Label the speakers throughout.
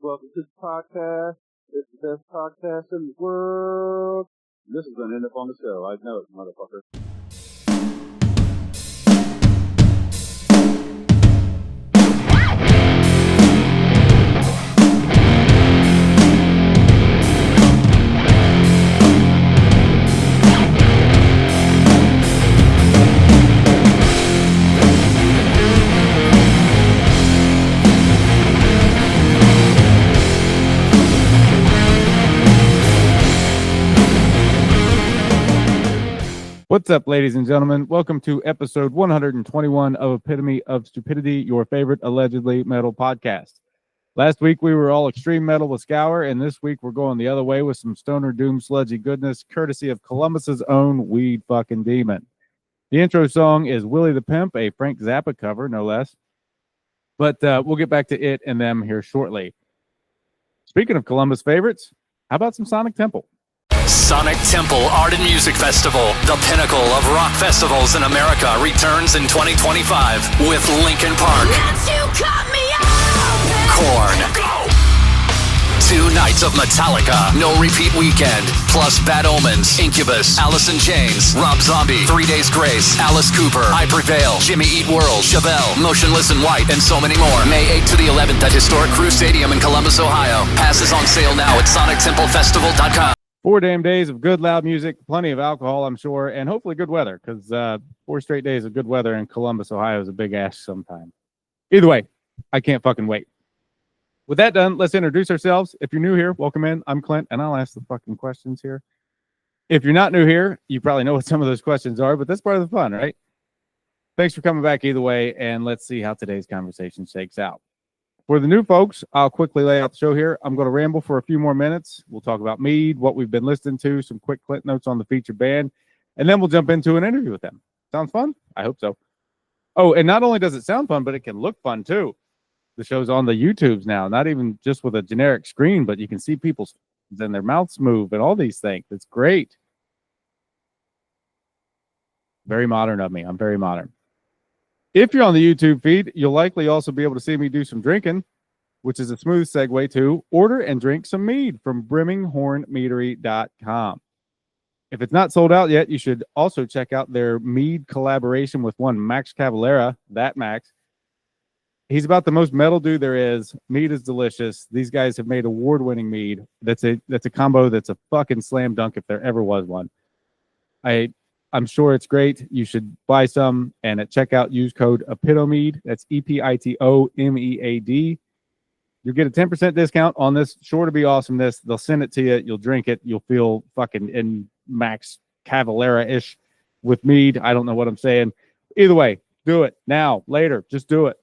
Speaker 1: Welcome to the podcast. It's the best podcast in the world. This is going to end up on the show. I know it, motherfucker.
Speaker 2: What's up, ladies and gentlemen? Welcome to episode 121 of Epitome of Stupidity, your favorite allegedly metal podcast. Last week, we were all extreme metal with Scour, and this week, we're going the other way with some stoner doom sludgy goodness, courtesy of Columbus's own Weed Fucking Demon. The intro song is Willie the Pimp, a Frank Zappa cover, no less. But we'll get back to it and them here shortly. Speaking of Columbus favorites, how about some Sonic Temple?
Speaker 3: Sonic Temple Art and Music Festival, the pinnacle of rock festivals in America, returns in 2025 with Linkin Park, Korn, 2 nights of Metallica, no repeat weekend, plus Bad Omens, Incubus, Alice in Chains, Rob Zombie, 3 Days Grace, Alice Cooper, I Prevail, Jimmy Eat World, Chevelle, Motionless in White, and so many more. May 8th to the 11th at historic Crew Stadium in Columbus, Ohio. Passes on sale now at sonictemplefestival.com.
Speaker 2: 4 damn days of good, loud music, plenty of alcohol, I'm sure, and hopefully good weather, because 4 straight days of good weather in Columbus, Ohio is a big ask sometime. Either way, I can't fucking wait. With that done, let's introduce ourselves. If you're new here, welcome in. I'm Clint, and I'll ask the fucking questions here. If you're not new here, you probably know what some of those questions are, but that's part of the fun, right? Thanks for coming back either way, and let's see how today's conversation shakes out. For the new folks, I'll quickly lay out the show here. I'm going to ramble for a few more minutes. We'll talk about Mead, what we've been listening to, some quick Clint notes on the featured band, and then we'll jump into an interview with them. Sounds fun? I hope so. Oh, and not only does it sound fun, but it can look fun too. The show's on the YouTubes now, not even just with a generic screen, but you can see people's faces and their mouths move and all these things. It's great. Very modern of me. I'm very modern. If you're on the YouTube feed, you'll likely also be able to see me do some drinking, which is a smooth segue to order and drink some mead from BrimmingHornMeadery.com. If it's not sold out yet, you should also check out their mead collaboration with one Max Cavalera, that Max. He's about the most metal dude there is. Mead is delicious. These guys have made award-winning mead. That's a combo that's a fucking slam dunk if there ever was one. I'm sure it's great. You should buy some, and at checkout, use code EPITOMEAD. That's EPITOMEAD. You'll get a 10% discount on this sure to be awesomeness. They'll send it to you. You'll drink it. You'll feel fucking in Max Cavalera-ish with mead. I don't know what I'm saying. Either way, do it now, later. Just do it.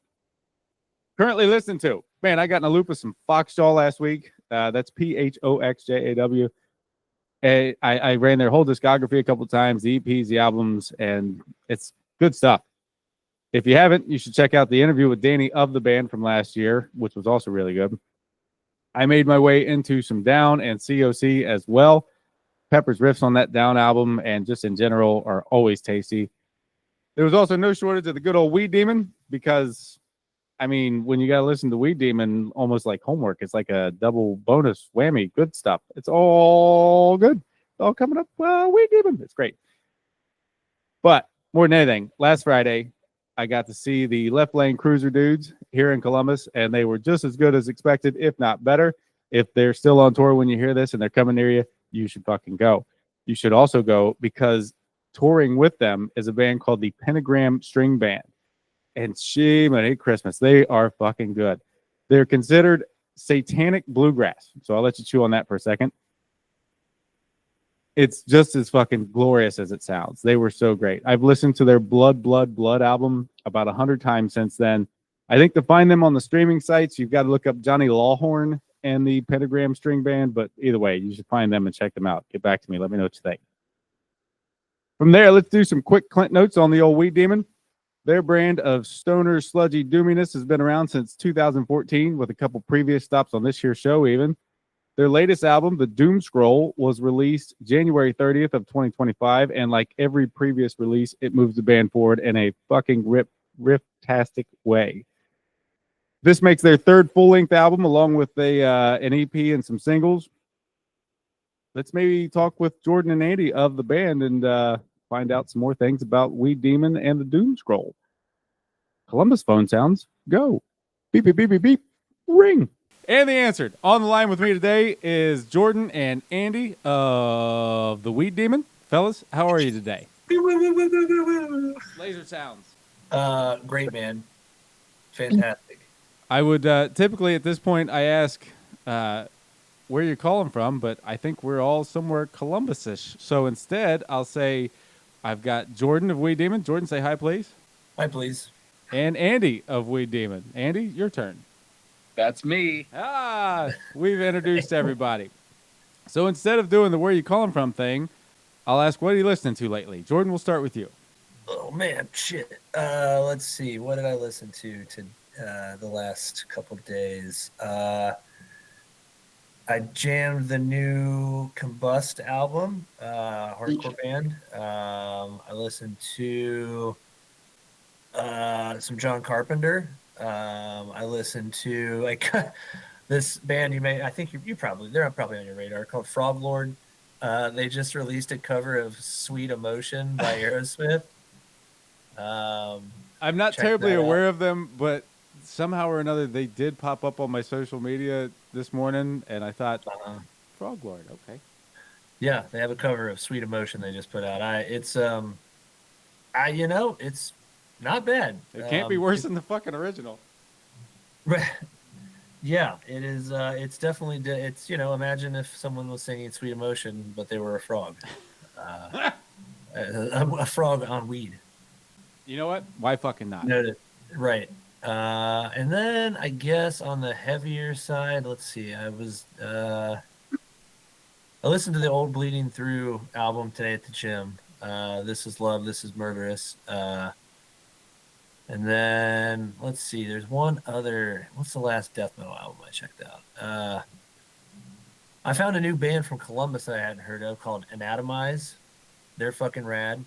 Speaker 2: Currently listening to, man, I got in a loop with some Foxjaw last week. That's PHOXJAW. I ran their whole discography a couple times, the EPs, the albums, and it's good stuff. If you haven't, you should check out the interview with Danny of the band from last year, which was also really good. I made my way into some Down and COC as well. Pepper's riffs on that Down album and just in general are always tasty. There was also no shortage of the good old Weed Demon because, I mean, when you got to listen to Weed Demon, almost like homework. It's like a double bonus whammy. Good stuff. It's all good. It's all coming up. Weed Demon. It's great. But more than anything, last Friday, I got to see the Left Lane Cruiser dudes here in Columbus, and they were just as good as expected, if not better. If they're still on tour when you hear this and they're coming near you, you should fucking go. You should also go because touring with them is a band called the Pentagram String Band. And Merry Christmas. They are fucking good. They're considered satanic bluegrass. So I'll let you chew on that for a second. It's just as fucking glorious as it sounds. They were so great. I've listened to their Blood album about 100 times since then. I think to find them on the streaming sites, you've got to look up Johnny Lawhorn and the Pentagram String Band. But either way, you should find them and check them out. Get back to me. Let me know what you think. From there, let's do some quick Clint notes on the old Weed Demon. Their brand of stoner sludgy doominess has been around since 2014 with a couple previous stops on this here show even. Their lasted album, The Doom Scroll, was released January 30th of 2025, and like every previous release, it moves the band forward in a fucking riff-tastic way. This makes their third full-length album, along with an EP and some singles. Let's maybe talk with Jordan and Andy of the band and find out some more things about Weed Demon and the Doom Scroll. Columbus phone sounds. Go. Beep, beep, beep, beep, beep. Ring. And the answer. On the line with me today is Jordan and Andy of the Weed Demon. Fellas, how are you today? Laser sounds.
Speaker 4: Great, man. Fantastic.
Speaker 2: I would typically at this point I ask where you're calling from, but I think we're all somewhere Columbus-ish. So instead, I'll say I've got Jordan of Weed Demon. Jordan, say hi, please.
Speaker 4: Hi, please.
Speaker 2: And Andy of Weed Demon. Andy, your turn.
Speaker 5: That's me.
Speaker 2: We've introduced everybody. So instead of doing the where you calling from thing, I'll ask, what are you listening to lately? Jordan, we'll start with you.
Speaker 4: Oh, man, shit. Let's see. What did I listen to the last couple of days? I jammed the new Combust album, hardcore band. I listened to some John Carpenter. I listened to this band I think they're probably on your radar, called Frog Lord. They just released a cover of Sweet Emotion by Aerosmith.
Speaker 2: I'm not terribly aware of them, but somehow or another they did pop up on my social media this morning, and I thought, Frog Lord, okay.
Speaker 4: Yeah, they have a cover of Sweet Emotion they just put out. It's not bad.
Speaker 2: It can't be worse than the fucking original.
Speaker 4: Yeah, it is. It's definitely. It's imagine if someone was singing Sweet Emotion, but they were a frog, a frog on weed.
Speaker 2: You know what? Why fucking not?
Speaker 4: Right. And then I guess on the heavier side, let's see. I listened to the old Bleeding Through album today at the gym. This Is Love, This Is Murderous. And then let's see. There's one other. What's the last death metal album I checked out? I found a new band from Columbus that I hadn't heard of called Anatomize. They're fucking rad.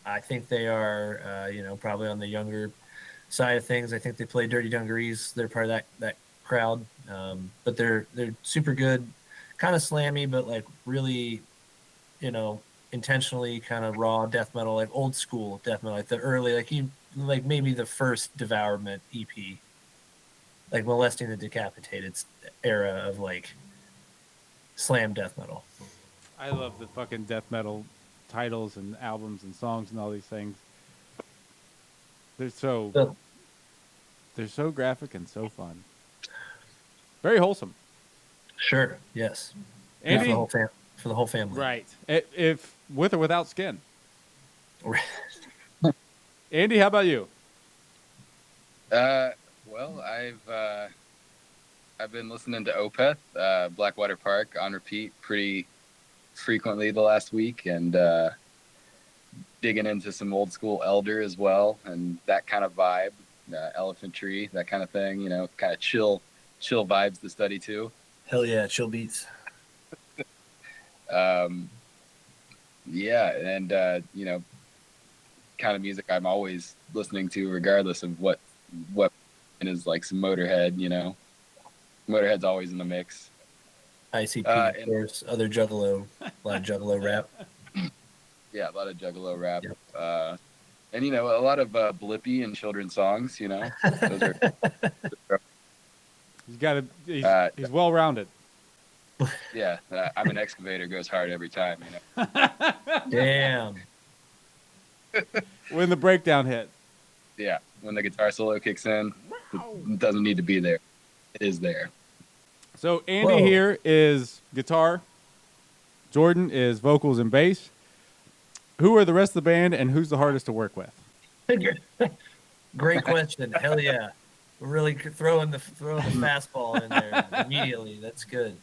Speaker 4: I think they are, probably on the younger side of things. I think they play Dirty Dungarees. They're part of that crowd. But they're super good, kind of slammy, but like really, intentionally kind of raw death metal, like old school death metal, like the early, like maybe the first Devourment EP, like Molesting the Decapitated era of like slam death metal.
Speaker 2: I love the fucking death metal titles and albums and songs and all these things. They're so graphic and so fun. Very wholesome.
Speaker 4: Sure. Yes.
Speaker 2: Andy,
Speaker 4: for the whole family.
Speaker 2: Right. If with or without skin. Andy, how about you?
Speaker 5: Well, I've been listening to Opeth, Blackwater Park on repeat pretty frequently the last week, and digging into some old school Elder as well, and that kind of vibe, Elephant Tree, that kind of thing, kind of chill vibes to study to.
Speaker 4: Hell yeah, chill beats.
Speaker 5: Yeah, and kind of music I'm always listening to, regardless of what is like some Motorhead. Motorhead's always in the mix.
Speaker 4: ICP, of course, other Juggalo, a lot of Juggalo rap.
Speaker 5: Yeah, a lot of Juggalo rap.
Speaker 4: Yep.
Speaker 5: And a lot of Blippy and children's songs. Those are.
Speaker 2: He's well rounded.
Speaker 5: Yeah, I'm an excavator. Goes hard every time.
Speaker 4: Damn.
Speaker 2: When the breakdown hit.
Speaker 5: Yeah, when the guitar solo kicks in, it doesn't need to be there. It is there.
Speaker 2: So Andy here is guitar. Jordan is vocals and bass. Who are the rest of the band, and who's the hardest to work with?
Speaker 4: Great question. Hell yeah. We're really throwing the fastball in there immediately. That's good.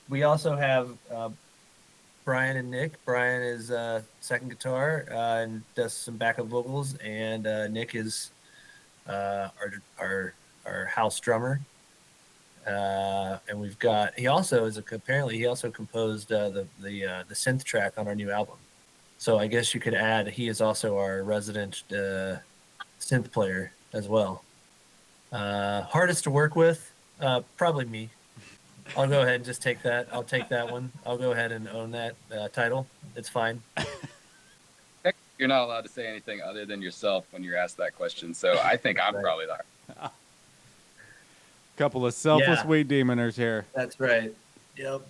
Speaker 4: We also have Brian and Nick. Brian is second guitar and does some backup vocals, and Nick is our house drummer. And we've got. He also composed the synth track on our new album. So I guess you could add, he is also our resident synth player as well. Hardest to work with, probably me. I'll go ahead and just take that. I'll take that one. I'll go ahead and own that title. It's fine.
Speaker 5: You're not allowed to say anything other than yourself when you're asked that question. So I think I'm probably the
Speaker 2: Couple of selfless weed demoners here.
Speaker 4: That's right. Yep.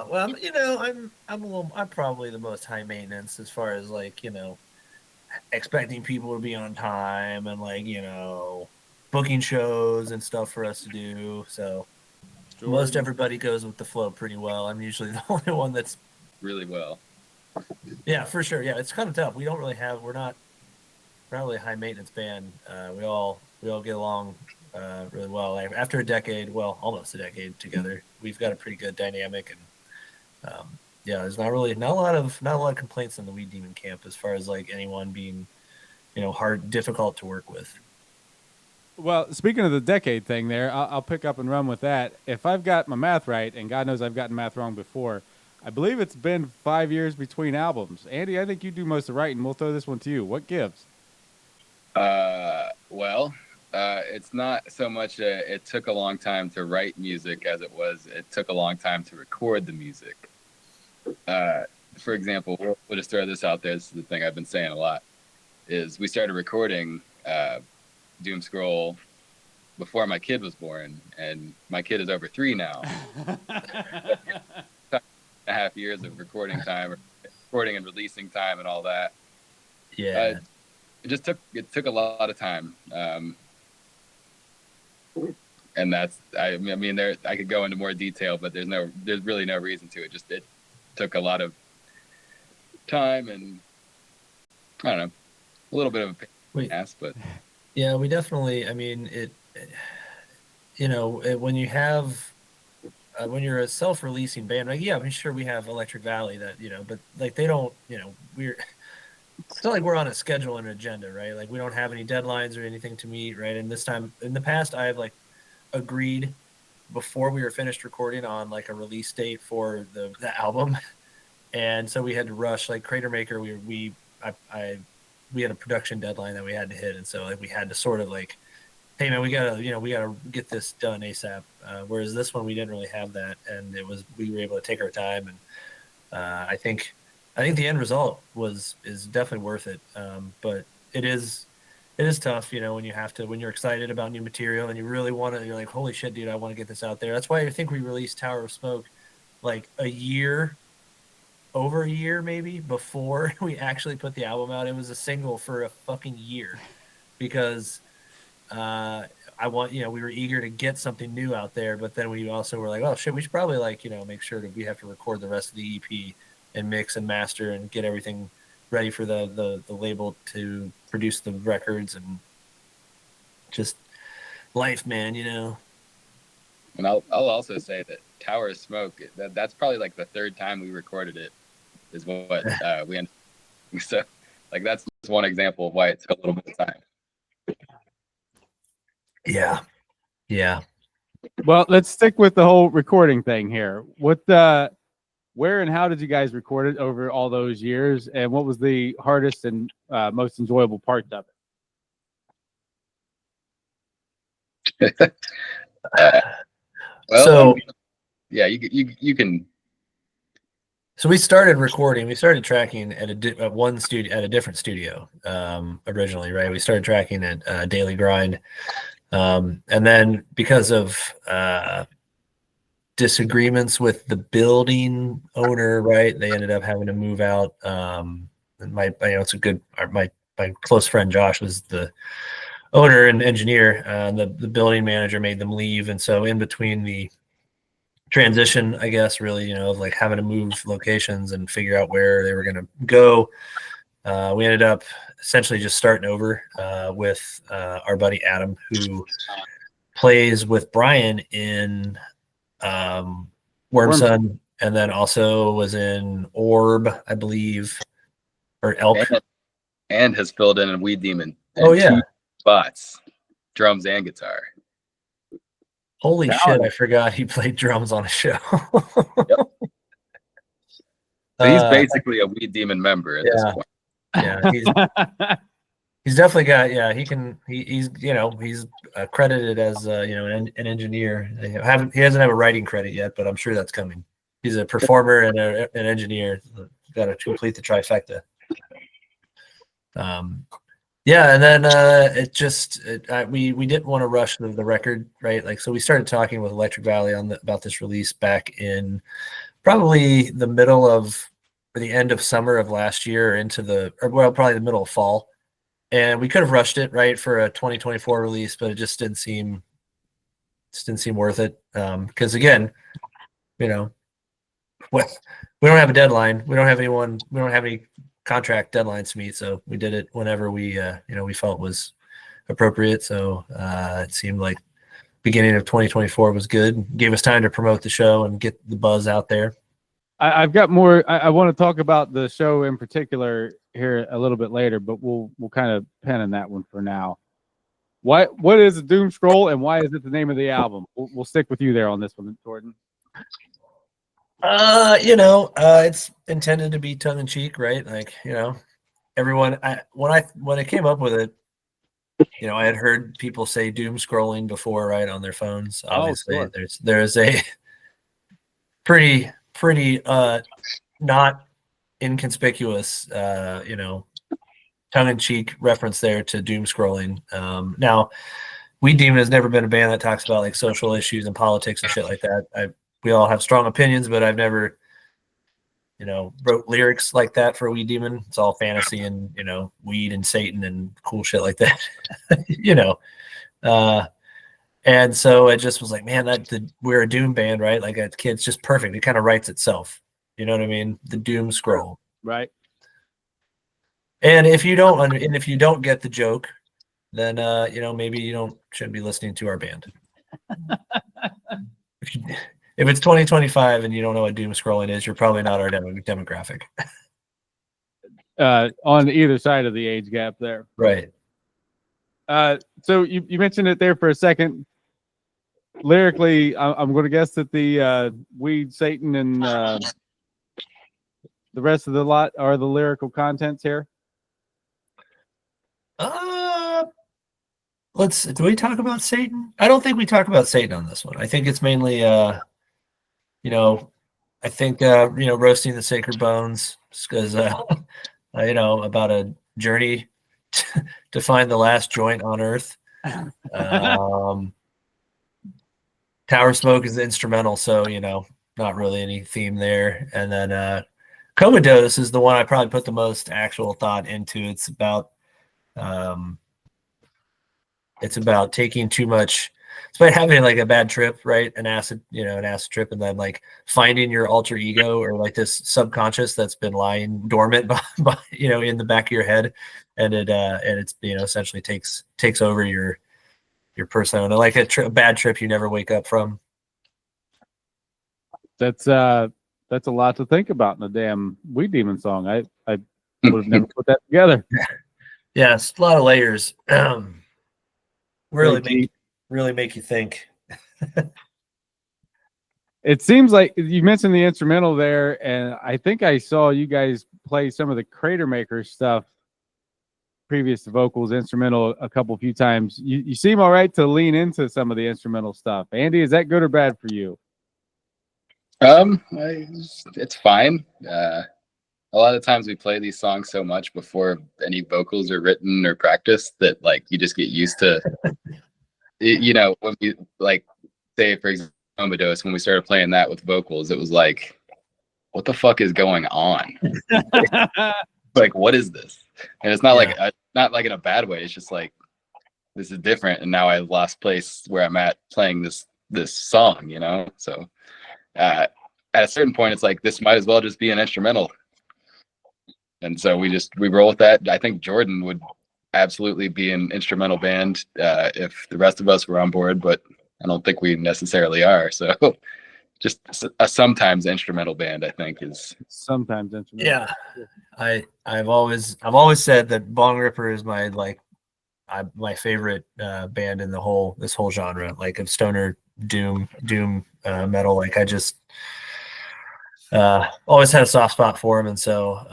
Speaker 4: Well, I'm probably the most high maintenance as far as like, expecting people to be on time and like, booking shows and stuff for us to do. So most everybody goes with the flow pretty well. I'm usually the only one that's
Speaker 5: really well.
Speaker 4: Yeah, for sure. Yeah, it's kind of tough. We're not really a high maintenance band. We all get along really well. After a decade, almost a decade together, we've got a pretty good dynamic, and there's not a lot of complaints in the Weed Demon camp as far as like anyone being, difficult to work with.
Speaker 2: Well, speaking of the decade thing there, I'll pick up and run with that. If I've got my math right, and God knows I've gotten math wrong before, I believe it's been 5 years between albums. Andy, I think you do most of the writing. We'll throw this one to you. What gives?
Speaker 5: It's not so much it took a long time to write music as it took a long time to record the music. For example, we'll just throw this out there. This is the thing I've been saying a lot, is we started recording Doom Scroll before my kid was born, and my kid is over 3 now. 2.5 years of recording time, recording and releasing time, and all that.
Speaker 4: Yeah,
Speaker 5: it took a lot of time, and that's I mean I could go into more detail, but there's really no reason to. It took a lot of time, and I don't know, a little bit of a pain in the ass, but
Speaker 4: yeah, we definitely. I mean, when you have. When you're a self-releasing band, like, yeah, I'm sure we have Electric Valley that, but like they don't, it's not like we're on a schedule and agenda, right? Like we don't have any deadlines or anything to meet, right? And this time, in the past, I have like agreed before we were finished recording on like a release date for the album, and so we had to rush. Like Crater Maker, we had a production deadline that we had to hit, and so like we had to sort of like, hey man, we gotta get this done ASAP. Whereas this one we didn't really have that, and we were able to take our time, and I think the end result is definitely worth it. But it is tough, when you're excited about new material and you really want to. You're like, holy shit, dude, I want to get this out there. That's why I think we released Tower of Smoke like over a year maybe before we actually put the album out. It was a single for a fucking year because. We were eager to get something new out there, but then we also were like, oh shit, we should probably make sure that we have to record the rest of the EP and mix and master and get everything ready for the label to produce the records, and just life, man,
Speaker 5: And I'll also say that Tower of Smoke, that's probably like the third time we recorded it, is what we ended up. So like that's just one example of why it took a little bit of time.
Speaker 4: Yeah.
Speaker 2: Well, let's stick with the whole recording thing here. Where and how did you guys record it over all those years, and what was the hardest and most enjoyable part of
Speaker 5: it? You can.
Speaker 4: So we started recording. We started tracking at a different studio originally, right? We started tracking at Daily Grind. And then because of disagreements with the building owner, right, they ended up having to move out. And my close friend Josh was the owner and engineer. The building manager made them leave, and so in between the transition, I guess, really, of like having to move locations and figure out where they were going to go, we ended up essentially just starting over with our buddy Adam, who plays with Brian in Wormson, and then also was in Orb, I believe, or Elk,
Speaker 5: and has filled in a Weed Demon.
Speaker 4: Oh yeah,
Speaker 5: 2 spots, drums and guitar.
Speaker 4: Holy shit! I forgot he played drums on a show.
Speaker 5: Yep. So he's basically a Weed Demon member at this point.
Speaker 4: Yeah, he's definitely got. Yeah, he's he's credited as an engineer. He doesn't have a writing credit yet, but I'm sure that's coming. He's a performer and an engineer. Got to complete the trifecta. Yeah, and then we didn't want to rush the record, right? Like, so we started talking with Electric Valley about this release back in probably the middle of or the end of summer of last year probably the middle of fall. And we could have rushed it, right, for a 2024 release, but it just didn't seem worth it. Because again, we don't have a deadline. We don't have any contract deadlines to meet, so we did it whenever we felt was appropriate. So it seemed like beginning of 2024 was good. Gave us time to promote the show and get the buzz out there.
Speaker 2: I've got more. I want to talk about the show in particular here a little bit later, but we'll kind of pen in that one for now. What is a Doom Scroll, and why is it the name of the album? We'll stick with you there on this one, Jordan.
Speaker 4: It's intended to be tongue in cheek, right? Like, everyone. When I came up with it, I had heard people say doom scrolling before, right, on their phones. Obviously,
Speaker 2: sure.
Speaker 4: there's a pretty not inconspicuous, tongue in cheek reference there to doom scrolling. Now, Weed Demon has never been a band that talks about like social issues and politics and shit like that. We all have strong opinions, but I've never, wrote lyrics like that for Weed Demon. It's all fantasy and, weed and Satan and cool shit like that, and so it just was like, man, we're a doom band, right? Like it's just perfect. It kind of writes itself. You know what I mean? The doom scroll.
Speaker 2: Right.
Speaker 4: And if you don't get the joke, then, maybe you shouldn't be listening to our band. If it's 2025 and you don't know what doom scrolling is, you're probably not our demographic.
Speaker 2: On either side of the age gap there.
Speaker 4: Right.
Speaker 2: So you mentioned it there for a second. Lyrically, I'm going to guess that the Weed, Satan, and the rest of the lot are the lyrical contents here.
Speaker 4: Do we talk about Satan? I don't think we talk about Satan on this one. I think it's mainly, roasting the sacred bones because, about a journey to find the last joint on earth. Tower Smoke is the instrumental, so, not really any theme there. And then Comatose is the one I probably put the most actual thought into. It's about taking too much. It's about having like a bad trip, right? An acid trip, and then like finding your alter ego or like this subconscious that's been lying dormant by in the back of your head, and it's essentially takes over your persona, like a bad trip you never wake up from.
Speaker 2: That's a lot to think about in a damn Weed Demon song. I would have never put that together.
Speaker 4: Yeah, it's a lot of layers. Really make you think.
Speaker 2: It seems like you mentioned the instrumental there, and I think I saw you guys play some of the Crater Maker stuff previous to vocals, instrumental a few times. You seem all right to lean into some of the instrumental stuff. Andy, is that good or bad for you?
Speaker 5: It's fine. A lot of times we play these songs so much before any vocals are written or practiced that like you just get used to when we like say for example Comatose, when we started playing that with vocals, it was like, what the fuck is going on? Like, what is this? And it's not not like in a bad way. It's just like, this is different, and now I lost place where I'm at playing this song, So at a certain point, it's like, this might as well just be an instrumental. And so we roll with that. I think Jordan would absolutely be an instrumental band if the rest of us were on board, but I don't think we necessarily are. So just a sometimes instrumental band, I think, is
Speaker 2: sometimes instrumental.
Speaker 4: Yeah. I've always said that Bong Ripper is my favorite band in this whole genre, like of stoner doom metal. Like always had a soft spot for him, and so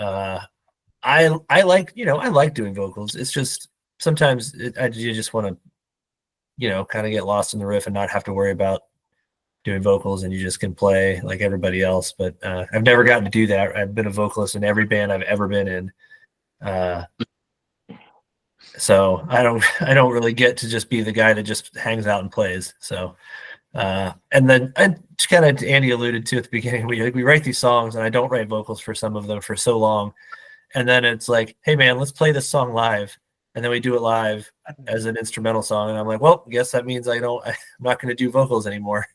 Speaker 4: I like I like doing vocals. It's just sometimes you just want to kind of get lost in the riff and not have to worry about doing vocals, and you just can play like everybody else. But I've never gotten to do that. I've been a vocalist in every band I've ever been in. So I don't really get to just be the guy that just hangs out and plays. So and then kind of Andy alluded to at the beginning, we write these songs, and I don't write vocals for some of them for so long, and then it's like, hey man, let's play this song live, and then we do it live as an instrumental song, and I'm like, well, I guess that means I'm not going to do vocals anymore.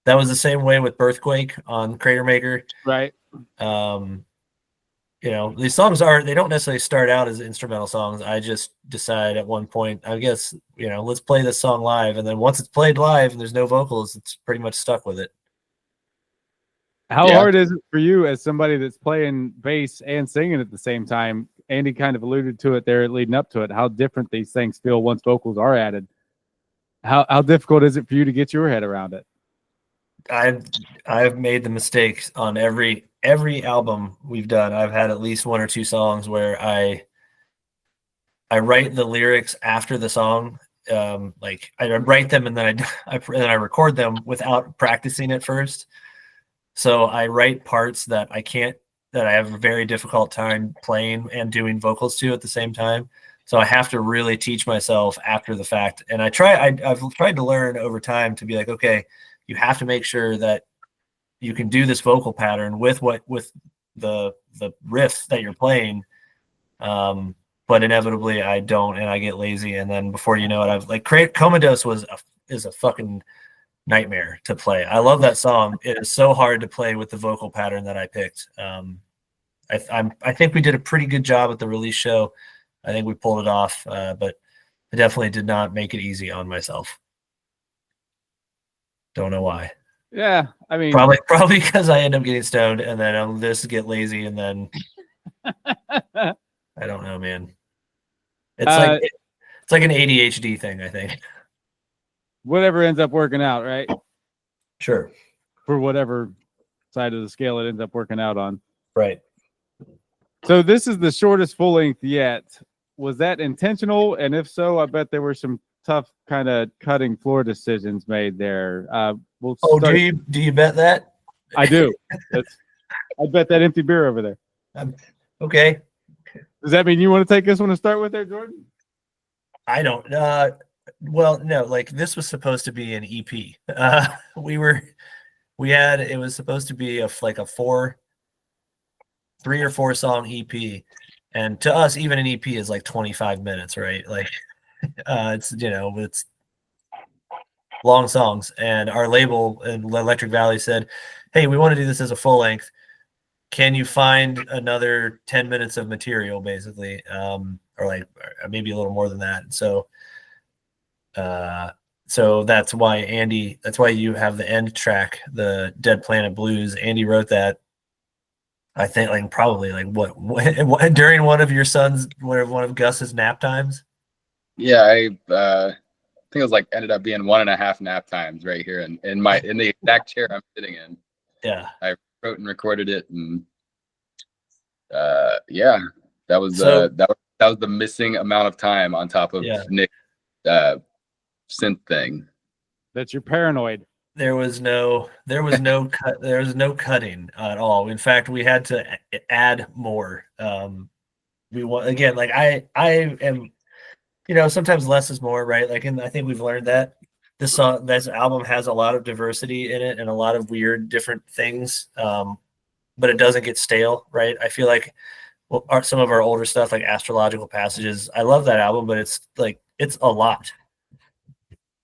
Speaker 4: That was the same way with Birthquake on Crater Maker,
Speaker 2: Right.
Speaker 4: These songs they don't necessarily start out as instrumental songs. I just decide at one point, I guess, let's play this song live. And then once it's played live and there's no vocals, it's pretty much stuck with it.
Speaker 2: How hard is it for you as somebody that's playing bass and singing at the same time? Andy kind of alluded to it there leading up to it, how different these things feel once vocals are added. How difficult is it for you to get your head around it?
Speaker 4: I've made the mistakes on every album we've done. I've had at least one or two songs where I write the lyrics after the song. Like I write them and then I record them without practicing it first. So I write parts that I have a very difficult time playing and doing vocals to at the same time. So I have to really teach myself after the fact. And I've tried to learn over time to be like, okay, you have to make sure that you can do this vocal pattern with the riff that you're playing. But inevitably I don't, and I get lazy. And then before you know it, I've like Comatose is a fucking nightmare to play. I love that song. It is so hard to play with the vocal pattern that I picked. I think we did a pretty good job at the release show. I think we pulled it off, but I definitely did not make it easy on myself. Don't know why.
Speaker 2: Yeah, I mean,
Speaker 4: probably because I end up getting stoned and then I'll just get lazy and then I don't know, man. It's like an ADHD thing, I think.
Speaker 2: Whatever ends up working out, right?
Speaker 4: Sure.
Speaker 2: For whatever side of the scale it ends up working out on.
Speaker 4: Right.
Speaker 2: So this is the shortest full length yet. Was that intentional? And if so, I bet there were some tough kind of cutting floor decisions made there.
Speaker 4: Do you bet that?
Speaker 2: I do. I bet that empty beer over there.
Speaker 4: Okay.
Speaker 2: Does that mean you want to take this one to start with there, Jordan?
Speaker 4: I don't. Well, no. Like this was supposed to be an EP. It was supposed to be a 3 or 4 song EP, and to us, even an EP is like 25 minutes, right? Like, it's long songs, and our label in Electric Valley said, hey, we want to do this as a full length. Can you find another 10 minutes of material, basically, or maybe a little more than that? So that's why you have the end track, the Dead Planet Blues. Andy wrote that, I think, probably what during one of Gus's nap times.
Speaker 5: Yeah, I think it was ended up being 1.5 nap times right here in the exact chair I'm sitting in.
Speaker 4: Yeah,
Speaker 5: I wrote and recorded it, and that was the missing amount of time on top of Nick's synth thing.
Speaker 2: That you're paranoid.
Speaker 4: There was no cutting at all. In fact, we had to add more. I am, sometimes less is more, right? I think we've learned that this album has a lot of diversity in it and a lot of weird different things, but it doesn't get stale, right? I feel like some of our older stuff, like Astrological Passages, I love that album, but it's a lot.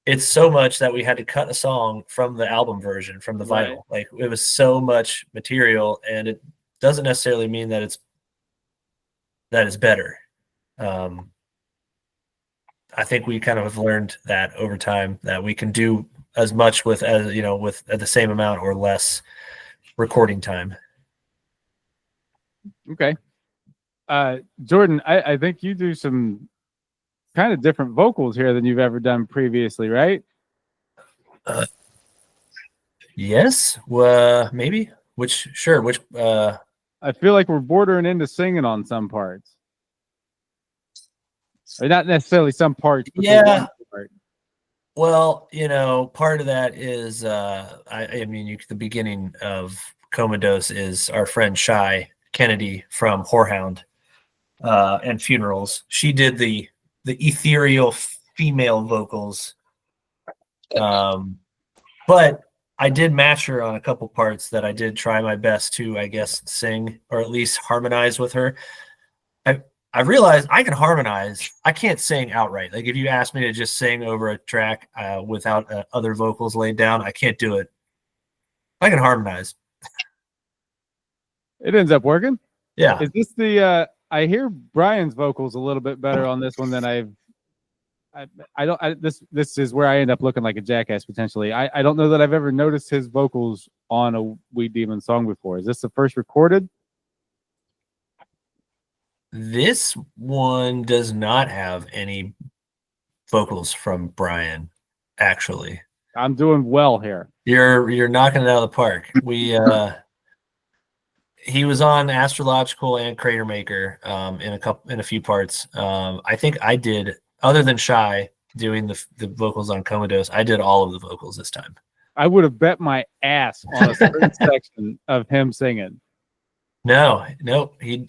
Speaker 4: It's so much that we had to cut a song from the album version, from the vinyl. Right. It was so much material, and it doesn't necessarily mean that it's better. I think we kind of have learned that over time, that we can do as much with the same amount or less recording time.
Speaker 2: Okay. Jordan, I think you do some kind of different vocals here than you've ever done previously, right?
Speaker 4: Yes. Well, maybe. Which
Speaker 2: I feel like we're bordering into singing on some parts. Or not necessarily some parts, but the
Speaker 4: yeah.
Speaker 2: one part.
Speaker 4: Well, part of that is the beginning of Commodose is our friend Shy Kennedy from Whorehound and Funerals. She did the ethereal female vocals. But I did match her on a couple parts that I did try my best to, I guess, sing or at least harmonize with her. I realized I can harmonize. I can't sing outright. Like if you ask me to just sing over a track without other vocals laid down, I can't do it. I can harmonize.
Speaker 2: It ends up working.
Speaker 4: Yeah.
Speaker 2: Is this the? I hear Brian's vocals a little bit better on this one than this is where I end up looking like a jackass potentially. I don't know that I've ever noticed his vocals on a Weed Demon song before. Is this the first recorded?
Speaker 4: This one does not have any vocals from Brian, actually.
Speaker 2: I'm doing well here.
Speaker 4: You're knocking it out of the park. He was on Astrological and Crater Maker in a few parts. I think I did, other than Shy doing the vocals on Commodose, I did all of the vocals this time.
Speaker 2: I would have bet my ass on a certain section of him singing.
Speaker 4: No.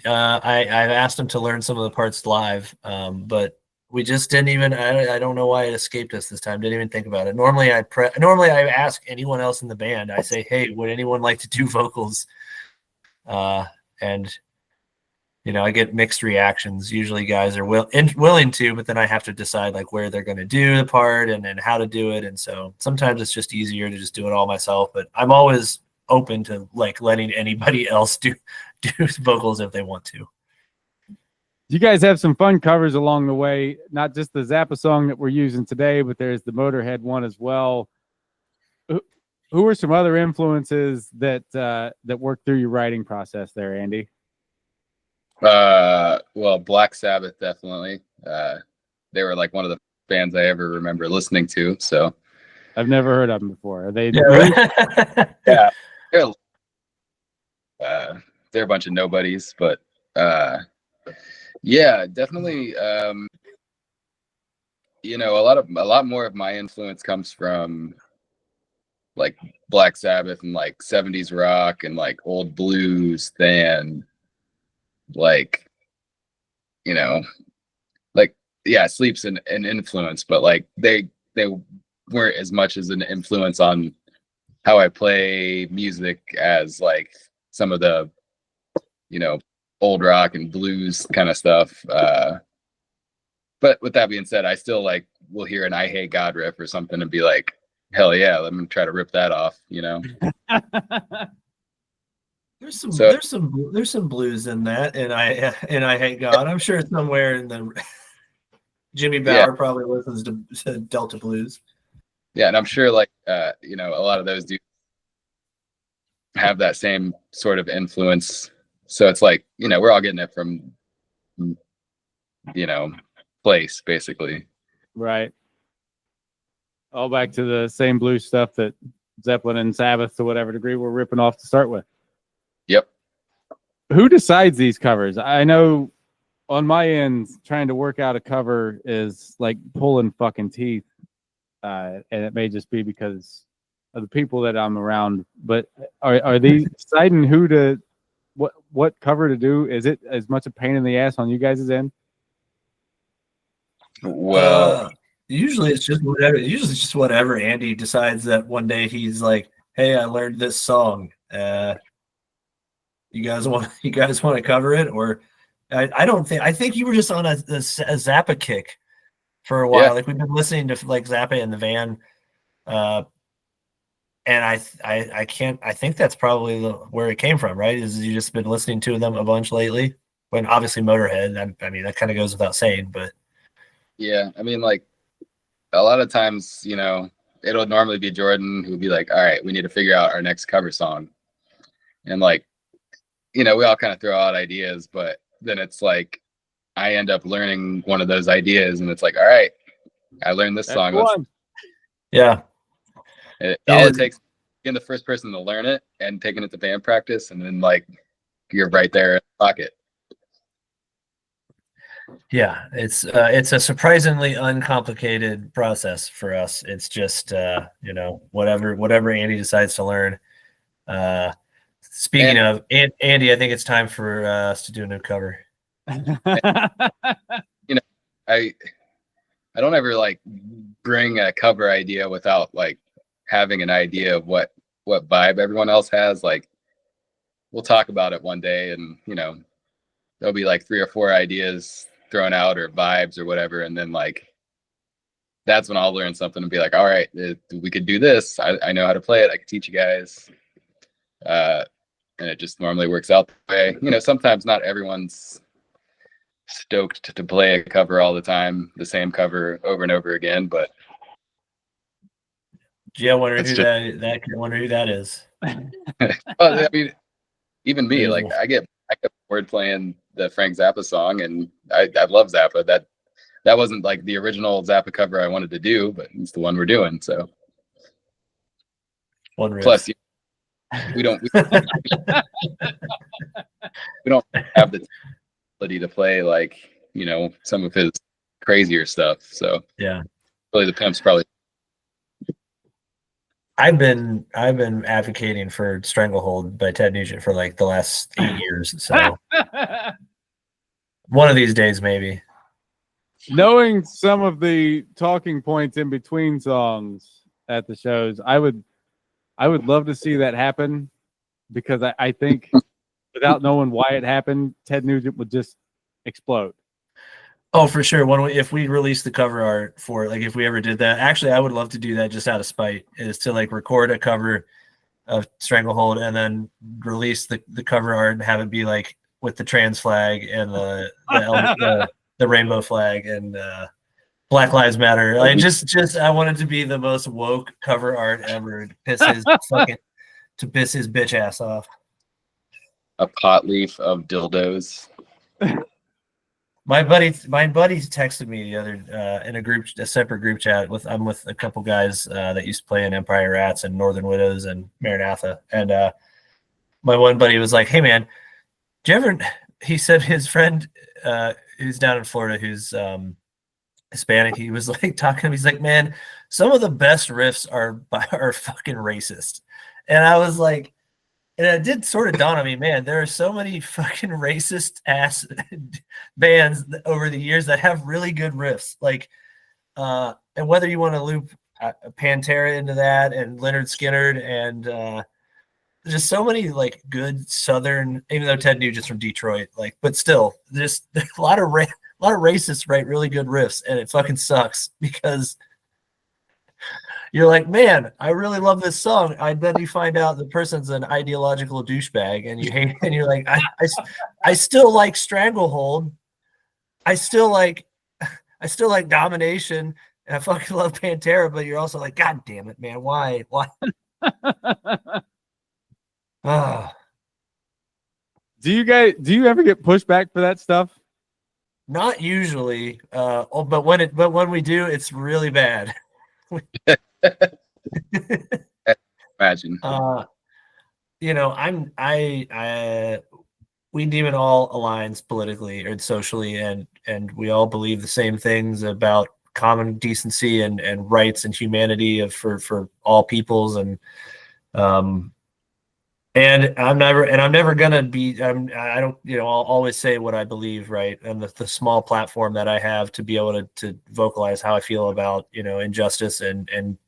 Speaker 4: I asked him to learn some of the parts live, but we just didn't even. I don't know why it escaped us this time. Didn't even think about it. Normally, I ask anyone else in the band. I say, "Hey, would anyone like to do vocals?" And I get mixed reactions. Usually, guys are willing to, but then I have to decide like where they're going to do the part and then how to do it. And so sometimes it's just easier to just do it all myself. But I'm always open to like letting anybody else do vocals if they want to.
Speaker 2: You guys have some fun covers along the way, not just the Zappa song that we're using today, but there's the Motorhead one as well. Who are some other influences that work through your writing process there, Andy?
Speaker 5: Well, Black Sabbath, definitely. They were like one of the bands I ever remember listening to. So
Speaker 2: I've never heard of them before. Are they?
Speaker 5: Yeah. They're a bunch of nobodies, but yeah, definitely. A lot more of my influence comes from like Black Sabbath and like 70s rock and like old blues than like Sleep's an influence, but like they weren't as much as an influence on how I play music as like some of the old rock and blues kind of stuff. But with that being said, I still like will hear an I Hate God riff or something and be like, hell yeah, let me try to rip that off,
Speaker 4: There's some blues in that, and I Hate God. I'm sure somewhere in the Jimmy Bauer probably listens to Delta blues.
Speaker 5: Yeah, and I'm sure like a lot of those do have that same sort of influence. So it's like, we're all getting it from place basically.
Speaker 2: Right. All back to the same blues stuff that Zeppelin and Sabbath to whatever degree we're ripping off to start with.
Speaker 5: Yep.
Speaker 2: Who decides these covers? I know on my end, trying to work out a cover is like pulling fucking teeth. And it may just be because of the people that I'm around. But are these deciding who to what cover to do? Is it as much a pain in the ass on you guys' end?
Speaker 5: Well,
Speaker 4: usually it's just whatever. Andy decides that one day he's like, "Hey, I learned this song. You guys want to cover it?" Or I think you were just on a Zappa kick for a while.
Speaker 5: Yeah.
Speaker 4: Like we've been listening to like Zappa in the van. And I think that's probably where it came from, right? Is you just been listening to them a bunch lately? When obviously Motorhead, I mean, that kind of goes without saying, but
Speaker 5: yeah, I mean, like a lot of times, it'll normally be Jordan who'll be like, all right, we need to figure out our next cover song. And like, we all kind of throw out ideas, but then it's like, I end up learning one of those ideas and it's like, all right, I learned this song.
Speaker 4: Yeah.
Speaker 5: All it takes being the first person to learn it and taking it to band practice, and then like you're right there in the pocket.
Speaker 4: Yeah, it's a surprisingly uncomplicated process for us. It's just whatever Andy decides to learn. Speaking of Andy, I think it's time for us to do a new cover.
Speaker 5: I don't ever like bring a cover idea without like having an idea of what vibe everyone else has. Like we'll talk about it one day, and there'll be like 3 or 4 ideas thrown out or vibes or whatever, and then like that's when I'll learn something and be like, all right, we could do this. I know how to play it. I could teach you guys. And it just normally works out that way. Sometimes not everyone's stoked to play a cover all the time, the same cover over and over again, but
Speaker 4: yeah, I wonder who that is.
Speaker 5: Well, I mean, even me, like I get bored playing the Frank Zappa song, and I love Zappa. That wasn't like the original Zappa cover I wanted to do, but it's the one we're doing. So plus, we don't have the ability to play like some of his crazier stuff. So
Speaker 4: yeah,
Speaker 5: really the Pimp's probably.
Speaker 4: I've been advocating for Stranglehold by Ted Nugent for like the last 8 years. So one of these days, maybe.
Speaker 2: Knowing some of the talking points in between songs at the shows, I would love to see that happen, because I think without knowing why it happened, Ted Nugent would just explode.
Speaker 4: Oh, for sure. If we release the cover art for it, like if we ever did that, actually, I would love to do that just out of spite, is to like record a cover of Stranglehold and then release the cover art and have it be like with the trans flag and the rainbow flag and Black Lives Matter. Like just I wanted to be the most woke cover art ever to piss his bitch ass off.
Speaker 5: A pot leaf of dildos.
Speaker 4: My buddy texted me the other in a separate group chat I'm with a couple guys that used to play in Empire Rats and Northern Widows and Maranatha, and my one buddy was like, "Hey man, do you ever?" He said his friend who's down in Florida, who's Hispanic, he was like talking to him. He's like, "Man, some of the best riffs are fucking racist," and I was like. And it did sort of dawn on me, man, there are so many fucking racist ass bands over the years that have really good riffs. Like, and whether you want to loop Pantera into that and Leonard Skinner and just so many like good Southern, even though Ted Nugent's from Detroit, like, but still, there's a lot of racists write really good riffs, and it fucking sucks because you're like, man, I really love this song. And then you find out the person's an ideological douchebag, and you hate, and you're like, I still like Stranglehold. I still like Domination, and I fucking love Pantera. But you're also like, God damn it, man, why?
Speaker 2: Do you ever get pushback for that stuff?
Speaker 4: Not usually, but when we do, it's really bad.
Speaker 5: Imagine.
Speaker 4: We deem it all aligns politically and socially, and we all believe the same things about common decency and rights and humanity for all peoples, and I'm never gonna be. I don't. I'll always say what I believe, right? And the small platform that I have to be able to vocalize how I feel about injustice and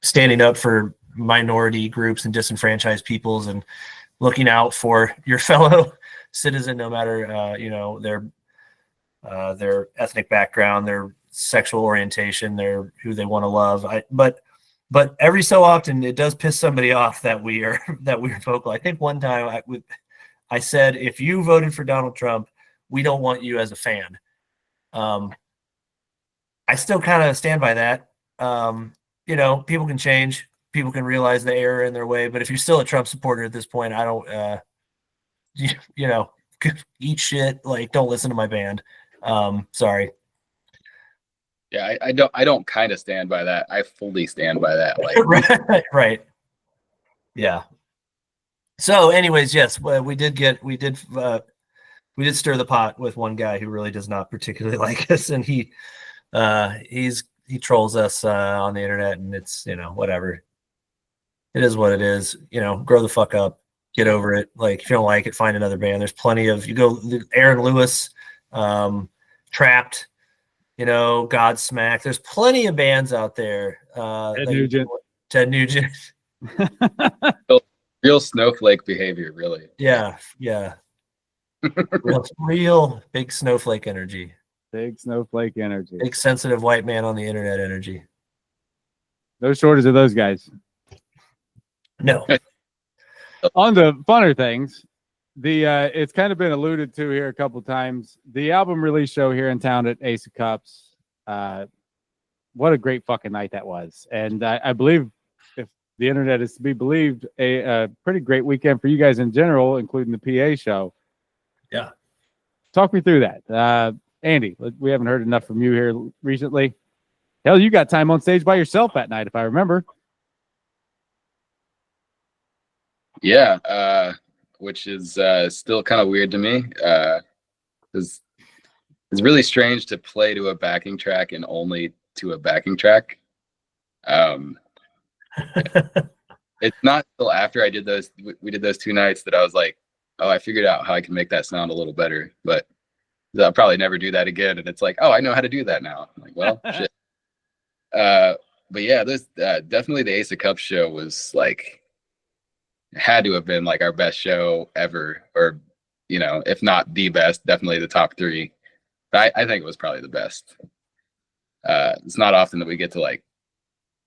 Speaker 4: standing up for minority groups and disenfranchised peoples and looking out for your fellow citizen, no matter their ethnic background, their sexual orientation, their who they want to love. But every so often it does piss somebody off that we're vocal. I think one time I said, if you voted for Donald Trump, we don't want you as a fan. I still kind of stand by that. People can change. People can realize the error in their way. But if you're still a Trump supporter at this point, I don't, eat shit. Like, don't listen to my band. Sorry.
Speaker 5: Yeah, I don't kind of stand by that. I fully stand by that. Like,
Speaker 4: right. Yeah. So, anyways, yes, we did stir the pot with one guy who really does not particularly like us, and he trolls us on the internet, and it's, whatever. It is what it is. Grow the fuck up, get over it. Like, if you don't like it, find another band. There's plenty of Aaron Lewis, Trapped, Godsmack. There's plenty of bands out there. Ted Nugent.
Speaker 5: Real snowflake behavior, really.
Speaker 4: Yeah. real big snowflake energy.
Speaker 2: Big snowflake energy.
Speaker 4: Big sensitive white man on the internet energy.
Speaker 2: No shortage of those guys.
Speaker 4: No.
Speaker 2: On the funner things, it's kind of been alluded to here a couple times. The album release show here in town at Ace of Cups. What a great fucking night that was. And I believe, if the internet is to be believed, a pretty great weekend for you guys in general, including the PA show.
Speaker 4: Yeah.
Speaker 2: Talk me through that. Andy, we haven't heard enough from you here recently. Hell, you got time on stage by yourself that night, if I remember.
Speaker 5: Yeah, which is still kind of weird to me. It's really strange to play to a backing track and only to a backing track. It's not until after I did we did those 2 nights that I was like, oh, I figured out how I can make that sound a little better, but I'll probably never do that again. And it's like, oh, I know how to do that now. I'm like, well, shit. But yeah, this definitely the Ace of Cups show was like, had to have been like our best show ever, or if not the best, definitely the top 3. But I think it was probably the best. It's not often that we get to like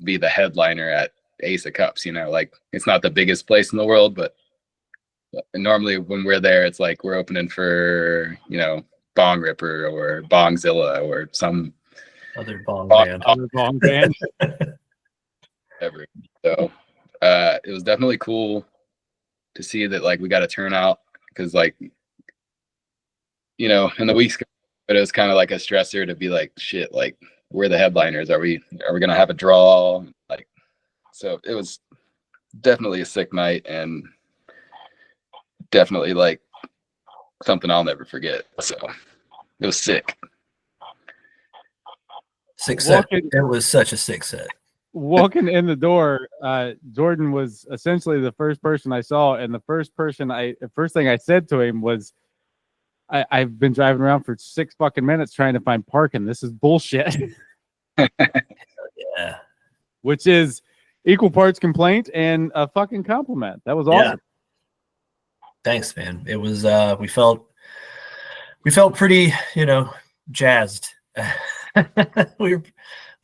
Speaker 5: be the headliner at Ace of Cups, like it's not the biggest place in the world, but normally when we're there, it's like we're opening for Bong Ripper or Bongzilla or some
Speaker 4: other bong band.
Speaker 2: Other bong band.
Speaker 5: Ever. So it was definitely cool to see that like we got a turnout, because like in the weeks, but it was kind of like a stressor to be like, shit, like we're the headliners. Are we gonna have a draw? Like, so it was definitely a sick night, and definitely like something I'll never forget. So it was sick.
Speaker 4: Sick set. It was such a sick set.
Speaker 2: Walking in the door, Jordan was essentially the first person I saw, and the first thing I said to him was, I've been driving around for 6 fucking minutes trying to find parking. This is bullshit.
Speaker 4: Yeah.
Speaker 2: Which is equal parts complaint and a fucking compliment. That was awesome.
Speaker 4: Yeah. Thanks, man. It was we felt pretty, jazzed. We were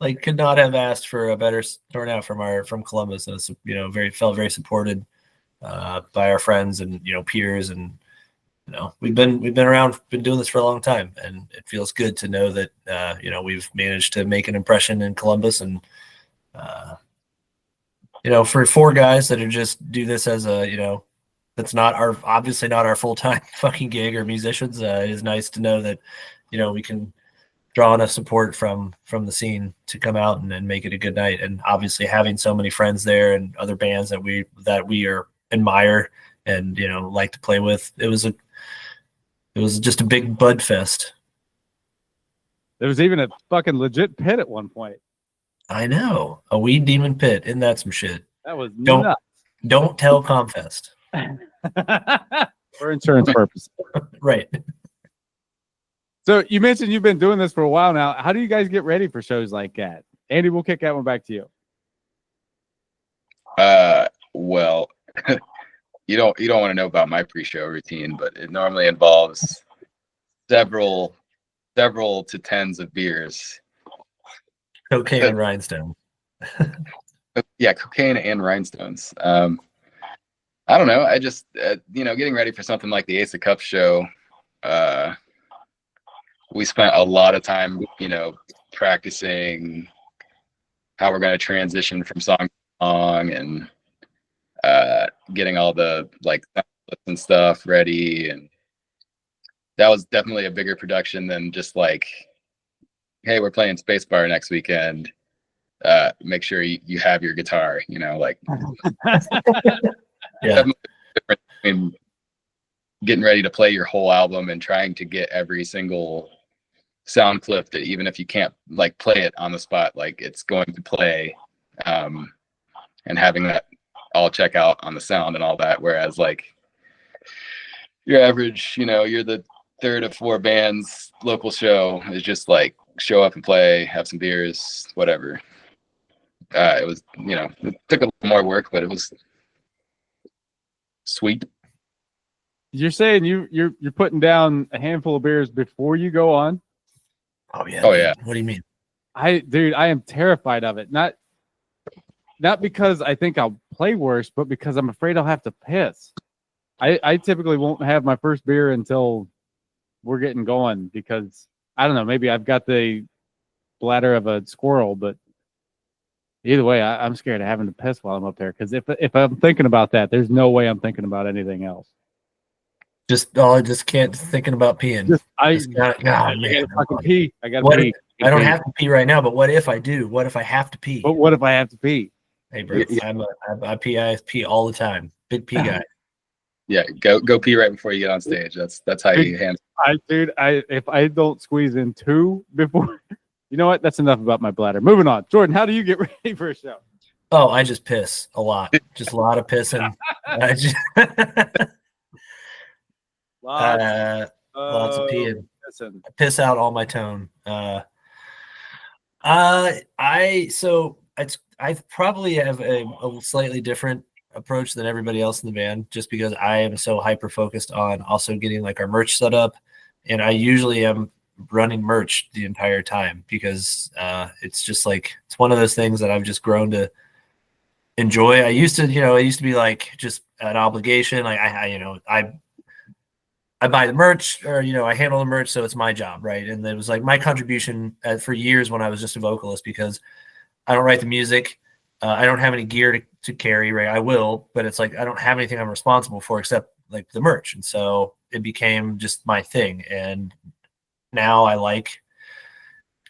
Speaker 4: like, could not have asked for a better turnout from Columbus. And it's, felt very supported by our friends and peers, and we've been around, been doing this for a long time, and it feels good to know that we've managed to make an impression in Columbus, and for 4 guys that are just do this as a that's obviously not our full-time fucking gig or musicians. It is nice to know that we can draw enough support from the scene to come out and make it a good night. And obviously having so many friends there and other bands that we admire and like to play with, it was just a big bud fest.
Speaker 2: There was even a fucking legit pit at one point.
Speaker 4: I know, a weed demon pit. Isn't that some shit?
Speaker 2: That was nuts.
Speaker 4: Don't tell Comfest.
Speaker 2: For insurance purposes.
Speaker 4: Right.
Speaker 2: So you mentioned you've been doing this for a while now. How do you guys get ready for shows like that? Andy, we'll kick that one back to you.
Speaker 5: Well, you don't want to know about my pre-show routine, but it normally involves several to tens of beers.
Speaker 4: Cocaine and rhinestones.
Speaker 5: Yeah, cocaine and rhinestones. I don't know. I just, getting ready for something like the Ace of Cups show, we spent a lot of time, practicing how we're going to transition from song to song, and getting all the like and stuff ready. And that was definitely a bigger production than just like, hey, we're playing Spacebar next weekend. make sure you have your guitar, like
Speaker 4: Yeah.
Speaker 5: difference between getting ready to play your whole album and trying to get every single sound clip that even if you can't like play it on the spot, like it's going to play, and having that all check out on the sound and all that. Whereas like your average, you're the third of 4 bands local show is just like show up and play, have some beers, whatever. It was, it took a little more work, but it was sweet.
Speaker 2: You're saying you're putting down a handful of beers before you go on?
Speaker 4: Oh yeah.
Speaker 5: Oh yeah.
Speaker 4: What do you mean?
Speaker 2: I am terrified of it. Not because I think I'll play worse, but because I'm afraid I'll have to piss. I typically won't have my first beer until we're getting going because I don't know, maybe I've got the bladder of a squirrel, but either way, I'm scared of having to piss while I'm up there. Because if I'm thinking about that, there's no way I'm thinking about anything else.
Speaker 4: I just can't thinking about peeing.
Speaker 2: I gotta fucking pee. I gotta pee.
Speaker 4: I don't have to pee right now, but what if I do? What if I have to pee?
Speaker 2: But what if I have to pee?
Speaker 4: Hey, bro, I pee all the time. Big pee guy.
Speaker 5: Yeah, go pee right before you get on stage. That's how you handle.
Speaker 2: If I don't squeeze in 2 before, you know what? That's enough about my bladder. Moving on, Jordan. How do you get ready for a show?
Speaker 4: Oh, I just piss a lot. Just a lot of pissing. Lots of peeing. I piss out all my tone. I probably have a slightly different approach than everybody else in the band, just because I am so hyper focused on also getting like our merch set up, and I usually am running merch the entire time because it's just like it's one of those things that I've just grown to enjoy. I used to be like just an obligation, like I buy the merch, or I handle the merch, so it's my job, right? And it was like my contribution for years when I was just a vocalist, because I don't write the music, I don't have any gear to carry, right? I will, but it's like I don't have anything I'm responsible for except like the merch, and so it became just my thing. And now I like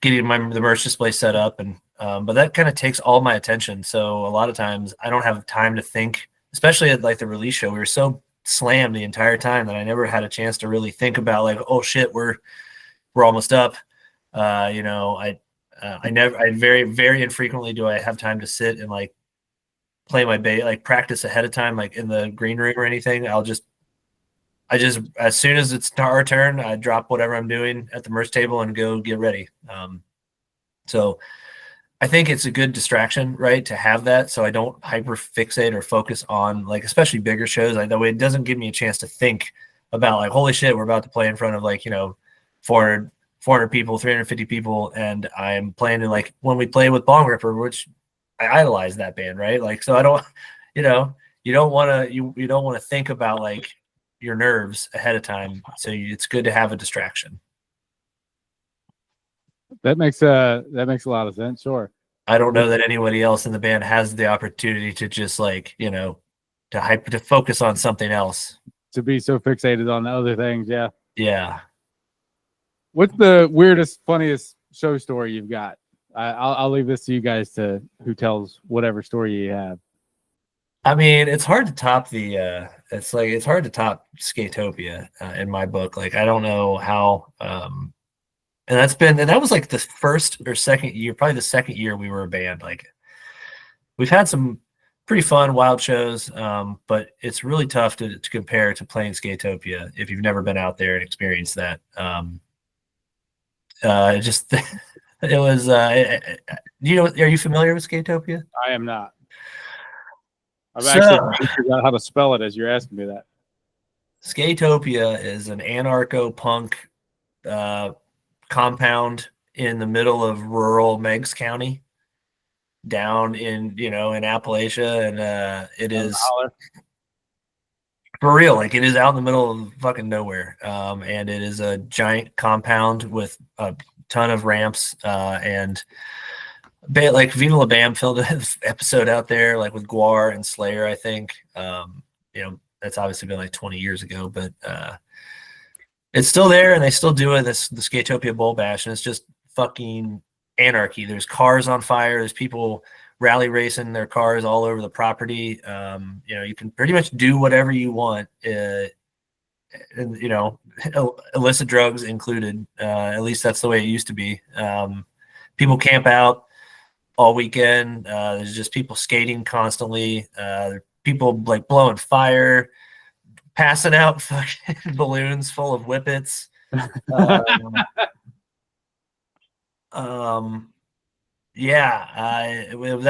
Speaker 4: getting the merch display set up, and but that kind of takes all my attention. So a lot of times I don't have time to think, especially at like the release show. We were so slammed the entire time that I never had a chance to really think about like, oh shit, we're almost up. I very, very infrequently do I have time to sit and like play my bass, like practice ahead of time, like in the green room or anything. I just as soon as it's our turn, I drop whatever I'm doing at the merch table and go get ready. So I think it's a good distraction, right, to have that, so I don't hyper fixate or focus on like especially bigger shows. Like that way, it doesn't give me a chance to think about like, holy shit, we're about to play in front of like 400 people, 350 people, and I'm playing in like when we play with Bong Ripper, which I idolize that band, right? Like, so I don't, you don't want to think about like your nerves ahead of time. So it's good to have a distraction.
Speaker 2: That makes a lot of sense. Sure.
Speaker 4: I don't know that anybody else in the band has the opportunity to just like, to focus on something else.
Speaker 2: To be so fixated on the other things. Yeah.
Speaker 4: Yeah.
Speaker 2: What's the weirdest, funniest show story you've got? I'll leave this to you guys who tells whatever story you have.
Speaker 4: I mean, it's hard to top it's hard to top Skatopia in my book. Like, I don't know how, and that was like the first or second year, probably the second year we were a band. Like, we've had some pretty fun, wild shows, but it's really tough to compare to playing Skatopia if you've never been out there and experienced that. It was, are you familiar with Skatopia?
Speaker 2: I am not. I've actually figured out how to spell it as you're asking me that.
Speaker 4: Skatopia is an anarcho-punk compound in the middle of rural Meigs County, down in Appalachia, and it is for real. Like, it is out in the middle of fucking nowhere, and it is a giant compound with a ton of ramps, and like Viva La Bam filmed an episode out there, like with Guar and Slayer, I think. That's obviously been like 20 years ago, but it's still there, and they still do it. The Skatopia Bowl Bash, and it's just fucking anarchy. There's cars on fire. There's people rally racing their cars all over the property. You can pretty much do whatever you want. Illicit drugs included. At least that's the way it used to be. People camp out all weekend. There's just people skating constantly. People like blowing fire, passing out fucking balloons full of whippets. That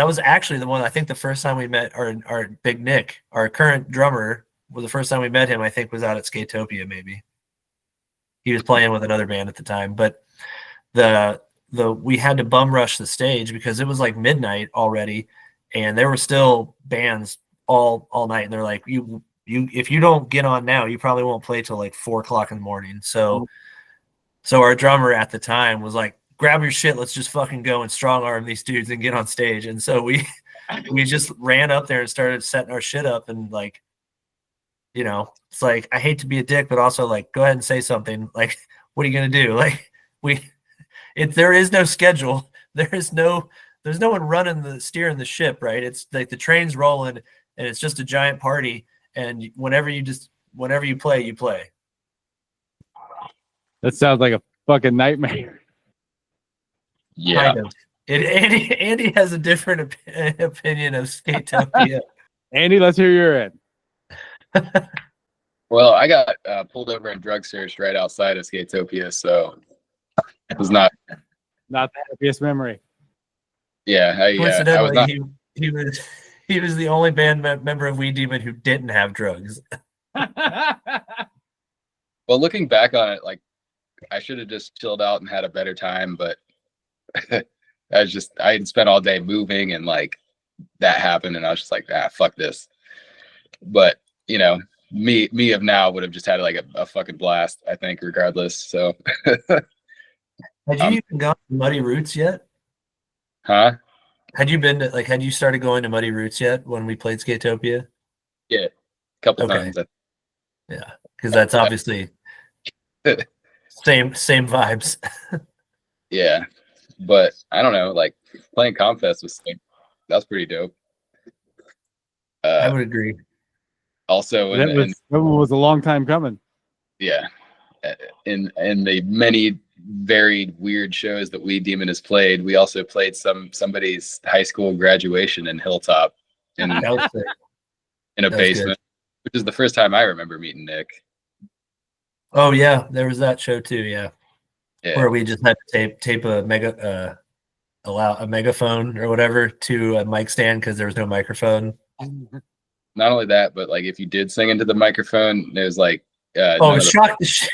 Speaker 4: was actually the one. I think the first time we met our Big Nick, our current drummer, was the first time we met him. I think was out at Skatopia. Maybe he was playing with another band at the time, but we had to bum rush the stage because it was like midnight already, and there were still bands all night, and they're like, you if you don't get on now, you probably won't play till like 4:00 in the morning. So our drummer at the time was like, grab your shit, let's just fucking go and strong arm these dudes and get on stage. And so we just ran up there and started setting our shit up, and like, it's like, I hate to be a dick, but also like, go ahead and say something. Like, what are you gonna do? Like, there is no schedule. There's no one steering the ship, right? It's like the train's rolling and it's just a giant party. And whenever you play, you play.
Speaker 2: That sounds like a fucking nightmare.
Speaker 5: Yeah.
Speaker 4: Kind of. Andy has a different opinion of Skatopia.
Speaker 2: Andy, let's hear your end.
Speaker 5: Well, I got pulled over and drug searched right outside of Skatopia, so it was not
Speaker 2: the happiest memory.
Speaker 5: Yeah, I was not.
Speaker 4: He was the only band member of Weed Demon who didn't have drugs.
Speaker 5: Well, looking back on it, like, I should have just chilled out and had a better time, but I had spent all day moving, and like that happened, and I was just like, fuck this. But me of now would have just had like a fucking blast, I think, regardless. So
Speaker 4: had you even gone to Muddy Roots yet?
Speaker 5: Huh?
Speaker 4: Had you started going to Muddy Roots yet when we played Skatopia?
Speaker 5: Yeah, a couple times.
Speaker 4: Yeah, because that's obviously same vibes.
Speaker 5: Yeah, but I don't know, like playing Comfest was sick. That's pretty dope.
Speaker 4: I would agree.
Speaker 5: Also,
Speaker 2: that was a long time coming.
Speaker 5: Yeah, in the many varied weird shows that Weed Demon has played, we also played somebody's high school graduation in Hilltop in a basement, which is the first time I remember meeting Nick.
Speaker 4: Oh yeah, there was that show too. Yeah. Where we just had to tape a megaphone or whatever to a mic stand because there was no microphone.
Speaker 5: Not only that, but like if you did sing into the microphone, there's like
Speaker 4: shocked.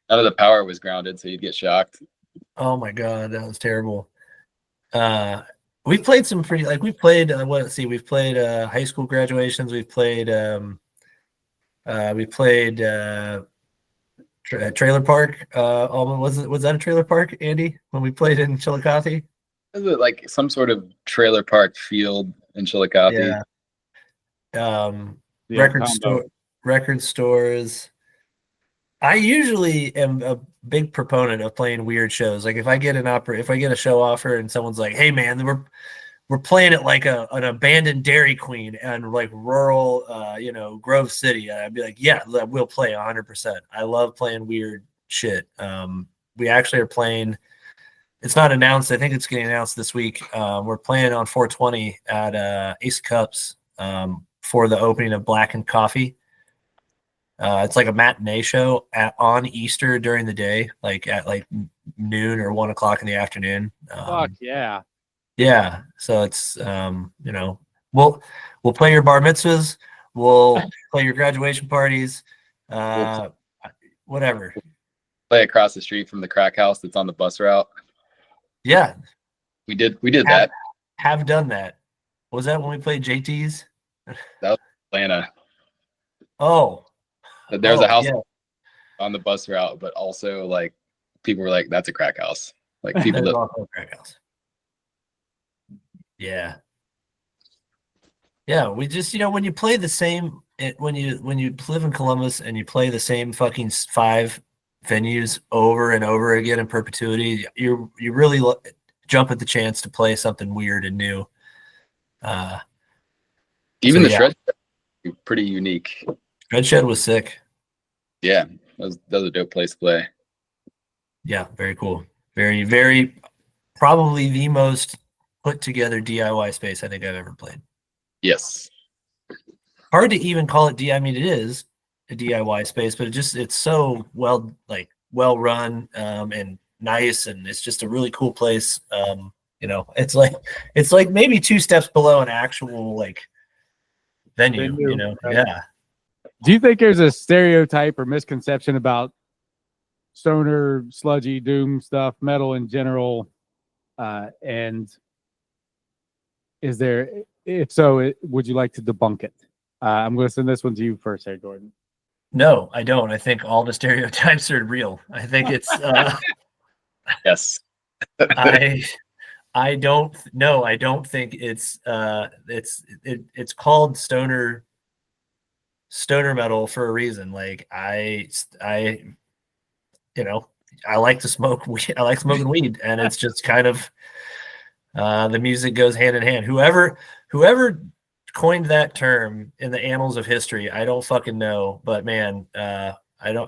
Speaker 5: None of the power was grounded, so you'd get shocked.
Speaker 4: Oh my god, that was terrible. We played some pretty we've played we've played high school graduations. We've played trailer park. Was that a trailer park, Andy? When we played in Chillicothe?
Speaker 5: Was it like some sort of trailer park field in Chillicothe?
Speaker 4: Yeah. Record stores. I usually am a big proponent of playing weird shows. Like if I get a show offer and someone's like, "Hey man, we're playing it like an abandoned Dairy Queen and like rural, Grove City," I'd be like, "Yeah, we'll play 100%." I love playing weird shit. We actually are playing. It's not announced. I think it's getting announced this week. We're playing on 420 at Ace Cups for the opening of Black and Coffee. It's like a matinee show on Easter during the day, like at like noon or 1:00 in the afternoon.
Speaker 2: Fuck yeah.
Speaker 4: Yeah. So it's, we'll play your bar mitzvahs. We'll play your graduation parties, whatever.
Speaker 5: Play across the street from the crack house that's on the bus route.
Speaker 4: Yeah.
Speaker 5: We did that.
Speaker 4: Have done that. Was that when we played JT's?
Speaker 5: That was Atlanta.
Speaker 4: Oh.
Speaker 5: There's a house on the bus route, but also like people were like, "That's a crack house." Like people that
Speaker 4: also a crack house. Yeah. Yeah, we just when you play the same when you live in Columbus and you play the same fucking 5 venues over and over again in perpetuity, you really jump at the chance to play something weird and new.
Speaker 5: Even the shred, pretty unique.
Speaker 4: Red Shed was sick.
Speaker 5: Yeah, that was a dope place to play.
Speaker 4: Yeah, very cool. Very, very, probably the most put together DIY space I think I've ever played.
Speaker 5: Yes.
Speaker 4: Hard to even call it I mean, it is a DIY space, but it's so well run and nice, and it's just a really cool place. It's like maybe 2 steps below an actual like venue.
Speaker 2: Right.
Speaker 4: Yeah.
Speaker 2: Do you think there's a stereotype or misconception about stoner, sludgy, doom stuff, metal in general? And is there, if so, would you like to debunk it? I'm going to send this one to you first, here, Gordon.
Speaker 4: No, I don't. I think all the stereotypes are real. I think it's
Speaker 5: yes.
Speaker 4: I don't think it's called stoner metal for a reason. Like I like to smoke weed. I like smoking weed, and it's just kind of the music goes hand in hand. Whoever coined that term in the annals of history, I don't fucking know, but man, they hit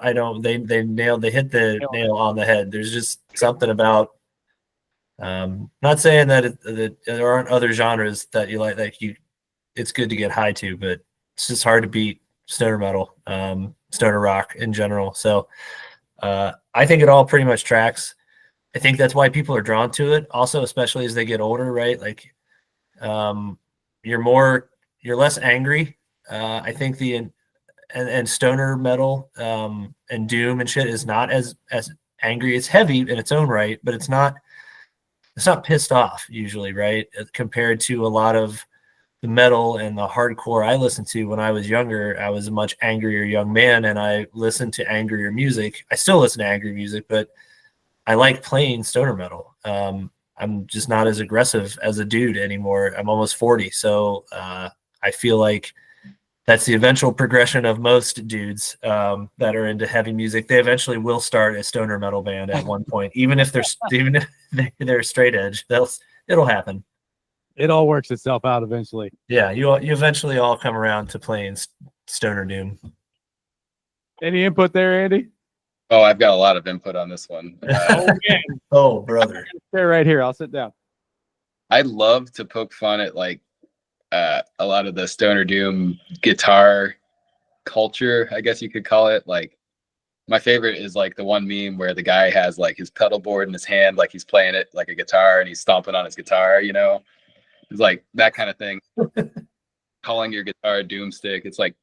Speaker 4: the nail on the head. There's just something about not saying that there aren't other genres that you like it's good to get high to, but it's just hard to beat stoner metal, stoner rock in general. So I think it all pretty much tracks. I think that's why people are drawn to it. Also, especially as they get older, right? Like, you're less angry. I think and stoner metal and doom and shit is not as angry. It's heavy in its own right, but it's not pissed off usually, right? Compared to a lot of the metal and the hardcore I listened to when I was younger. I was a much angrier young man, and I listened to angrier music. I still listen to angry music, but I like playing stoner metal. I'm just not as aggressive as a dude anymore. I'm almost 40, so I feel like that's the eventual progression of most dudes that are into heavy music. They eventually will start a stoner metal band at one point, even if they're straight edge. It'll happen.
Speaker 2: It all works itself out eventually.
Speaker 4: Yeah, you eventually all come around to playing stoner doom.
Speaker 2: Any input there, Andy?
Speaker 5: Oh, I've got a lot of input on this one.
Speaker 4: Oh, brother.
Speaker 2: They're right here. I'll sit down.
Speaker 5: I love to poke fun at like a lot of the stoner doom guitar culture, I guess you could call it. Like, my favorite is like the one meme where the guy has like his pedal board in his hand, like he's playing it like a guitar and he's stomping on his guitar, It's like that kind of thing. Calling your guitar a doomstick. It's like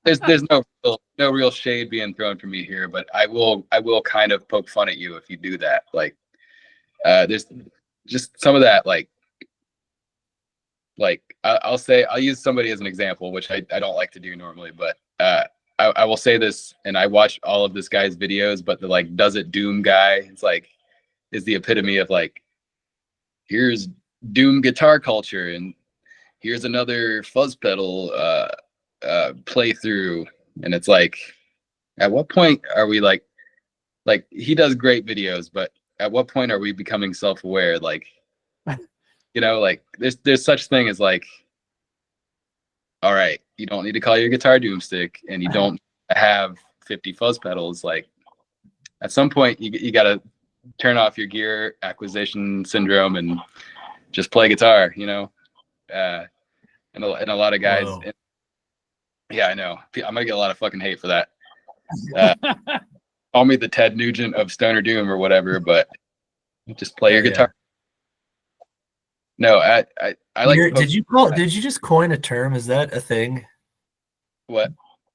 Speaker 5: there's no real shade being thrown for me here, but I will kind of poke fun at you if you do that. Like there's just some of that like I'll use somebody as an example, which I don't like to do normally, but I will say this, and I watch all of this guy's videos, but the like does it doom guy, it's like is the epitome of like, here's doom guitar culture and here's another fuzz pedal playthrough, and it's like, at what point are we like he does great videos, but at what point are we becoming self-aware? Like, like there's such thing as like, all right, you don't need to call your guitar doomstick, and you don't have 50 fuzz pedals. Like, at some point you got to turn off your gear acquisition syndrome and just play guitar, and a lot of guys. Yeah, I know. I'm gonna get a lot of fucking hate for that. Call me the Ted Nugent of stoner doom or whatever, but just play your guitar. No, I like.
Speaker 4: Did you just coin a term? Is that a thing?
Speaker 5: What?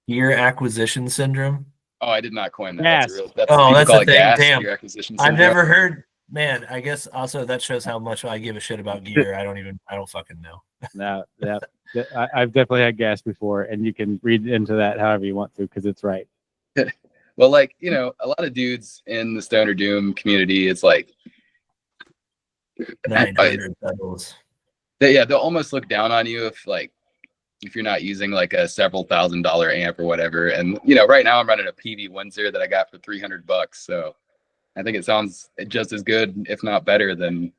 Speaker 4: Gear acquisition syndrome?
Speaker 5: Oh, I did not coin that.
Speaker 2: Gas.
Speaker 5: That's a thing.
Speaker 4: Gas, damn.
Speaker 5: Gear acquisition syndrome.
Speaker 4: I've never heard. Man, I guess also that shows how much I give a shit about gear. I don't fucking know.
Speaker 2: No, yeah. I've definitely had gas before, and you can read into that however you want to, because it's right.
Speaker 5: Well, like, a lot of dudes in the stoner doom community, it's like
Speaker 4: 900 pedals.
Speaker 5: They'll almost look down on you if you're not using like a several $1,000 amp or whatever. And right now I'm running a PV Windsor that I got for $300, so I think it sounds just as good, if not better, than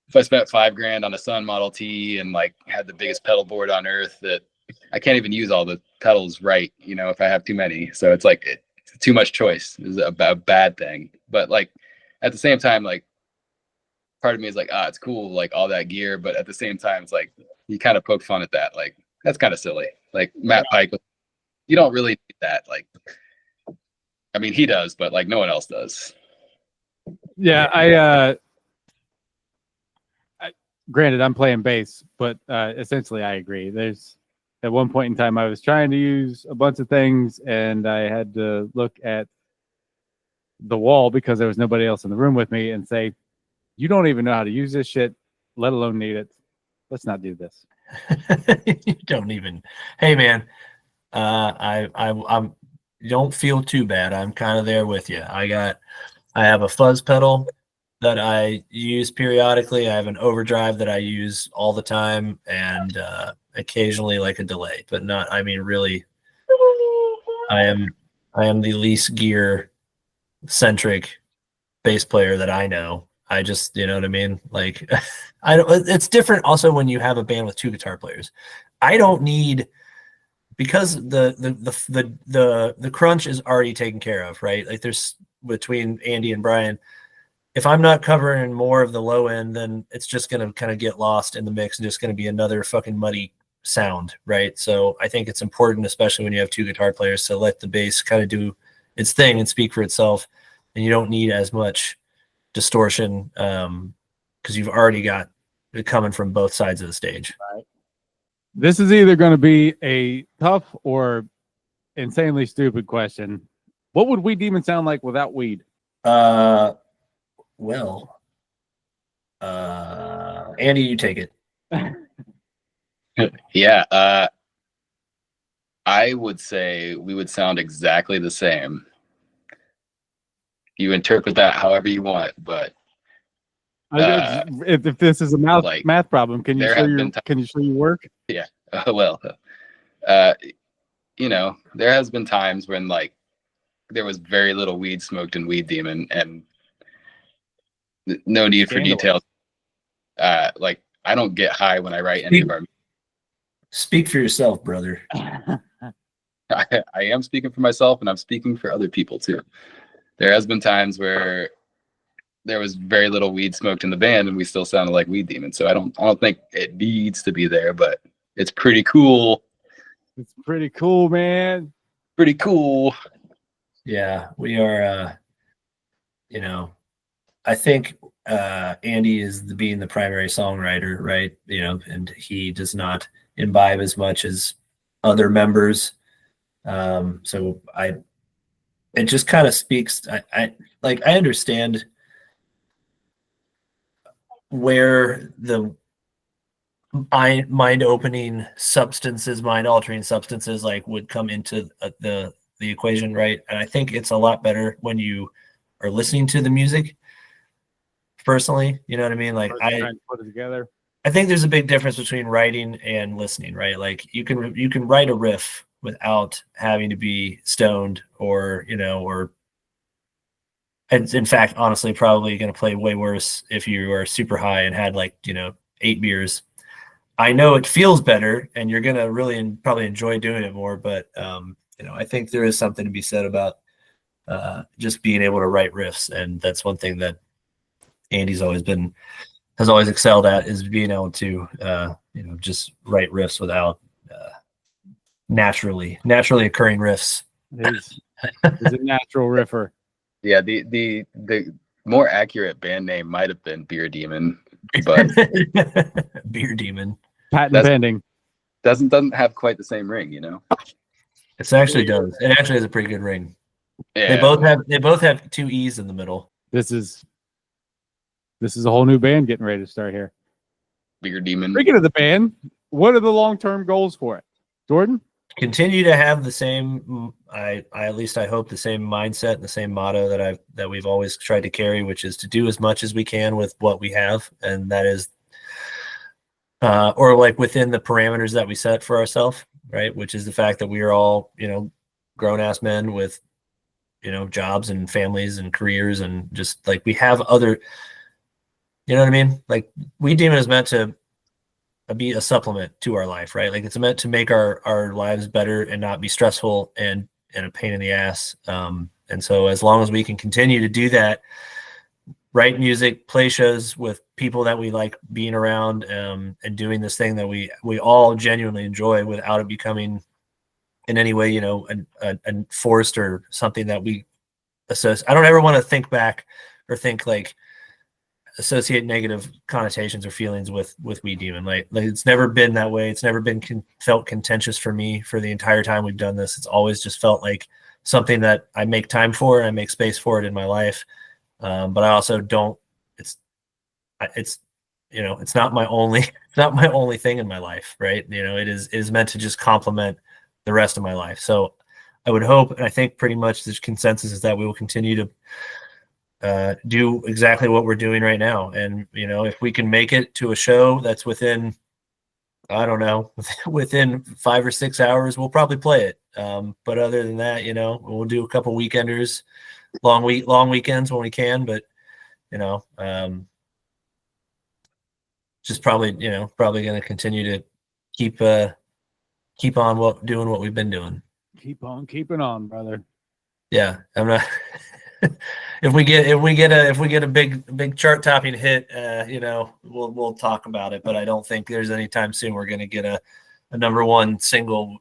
Speaker 5: if I spent $5,000 on a Sun Model T and like had the biggest pedal board on earth that I can't even use all the pedals right, you know, if I have too many. So it's like too much choice is a bad thing. But like at the same time, like part of me is like, it's cool, like all that gear. But at the same time, it's like you kind of poke fun at that. Like that's kind of silly. Like Matt Pike, you don't really need that. Like, I mean, he does, but like no one else does.
Speaker 2: Yeah, granted, I'm playing bass, but essentially I agree. There's at one point in time I was trying to use a bunch of things and I had to look at the wall because there was nobody else in the room with me and say, you don't even know how to use this shit, let alone need it. Let's not do this.
Speaker 4: You don't even. Hey man, I'm don't feel too bad. I'm kind of there with you. I have a fuzz pedal that I use periodically. I have an overdrive that I use all the time, and occasionally like a delay, but not. I mean, really, I am the least gear centric bass player that I know. I just, you know what I mean? Like, I don't. It's different also when you have a band with 2 guitar players. I don't need, because the crunch is already taken care of, right? Like there's between Andy and Brian. If I'm not covering more of the low end, then it's just going to kind of get lost in the mix and just going to be another fucking muddy sound, right? So I think it's important, especially when you have 2 guitar players, to let the bass kind of do its thing and speak for itself. And you don't need as much distortion because you've already got it coming from both sides of the stage.
Speaker 2: Right. This is either going to be a tough or insanely stupid question. What would Weed Demon sound like without weed?
Speaker 4: Well, Andy, you take it.
Speaker 5: Yeah, I would say we would sound exactly the same. You interpret that however you want, but
Speaker 2: if this is a math problem, can you show your work?
Speaker 5: Yeah. Well, you know, there has been times when like there was very little weed smoked in Weed Demon, and no need for details. Like I don't get high when I write any of our.
Speaker 4: Speak for yourself, brother.
Speaker 5: I am speaking for myself, and I'm speaking for other people too. There has been times where there was very little weed smoked in the band, and we still sounded like Weed Demon. So I don't think it needs to be there, but it's pretty cool.
Speaker 2: It's pretty cool, man.
Speaker 5: Pretty cool.
Speaker 4: Yeah, we are. You know, I think Andy is being the primary songwriter, right? You know, and he does not imbibe as much as other members. So it just kind of speaks. I understand where the mind-opening substances, mind-altering substances, like would come into the equation, right? And I think it's a lot better when you are listening to the music. Personally, you know what I mean? Like
Speaker 2: trying to put it together.
Speaker 4: I think there's a big difference between writing and listening, right? Like you can write a riff without having to be stoned or, you know, or in fact, honestly, probably going to play way worse if you are super high and had like, you know, 8 beers. I know it feels better and you're going to really probably enjoy doing it more, but you know, I think there is something to be said about just being able to write riffs. And that's one thing that Andy's has always excelled at, is being able to, you know, just write riffs without naturally occurring riffs.
Speaker 2: He's a natural riffer.
Speaker 5: Yeah, the more accurate band name might have been Beer Demon, but
Speaker 4: Beer Demon,
Speaker 2: patent pending.
Speaker 5: Doesn't have quite the same ring, you know.
Speaker 4: It actually does. It actually has a pretty good ring.
Speaker 5: Yeah.
Speaker 4: They both have 2 E's in the middle.
Speaker 2: This is a whole new band getting ready to start here.
Speaker 5: Beer Demon.
Speaker 2: Speaking of the band, what are the long-term goals for it, Jordan?
Speaker 4: Continue to have the same. I at least I hope the same mindset and the same motto that we've always tried to carry, which is to do as much as we can with what we have, and that is, or like within the parameters that we set for ourselves, right? Which is the fact that we are all, you know, grown-ass men with jobs and families and careers, and just like we have other, you know what I mean? Like Weed Demon is meant to be a supplement to our life, right? Like it's meant to make our lives better and not be stressful and a pain in the ass. And so as long as we can continue to do that, write music, play shows with people that we like being around, and doing this thing that we all genuinely enjoy without it becoming in any way, a forced or something that we associate. I don't ever want to think back or think like associate negative connotations or feelings with Weed Demon. Like it's never been that way. It's never been felt contentious for me for the entire time we've done this. It's always just felt like something that I make time for and I make space for it in my life. But I also don't. It's not my only thing in my life, right? It is meant to just complement the rest of my life. So I would hope, and I think pretty much the consensus is that we will continue to do exactly what we're doing right now. And if we can make it to a show that's within, I don't know, within 5 or 6 hours, we'll probably play it. But other than that, we'll do a couple weekenders, long weekends when we can. But just probably going to continue to keep on doing what we've been doing.
Speaker 2: Keep on keeping on, brother.
Speaker 4: Yeah, I'm not. If we get a big chart topping hit, we'll talk about it. But I don't think there's any time soon we're going to get a number one single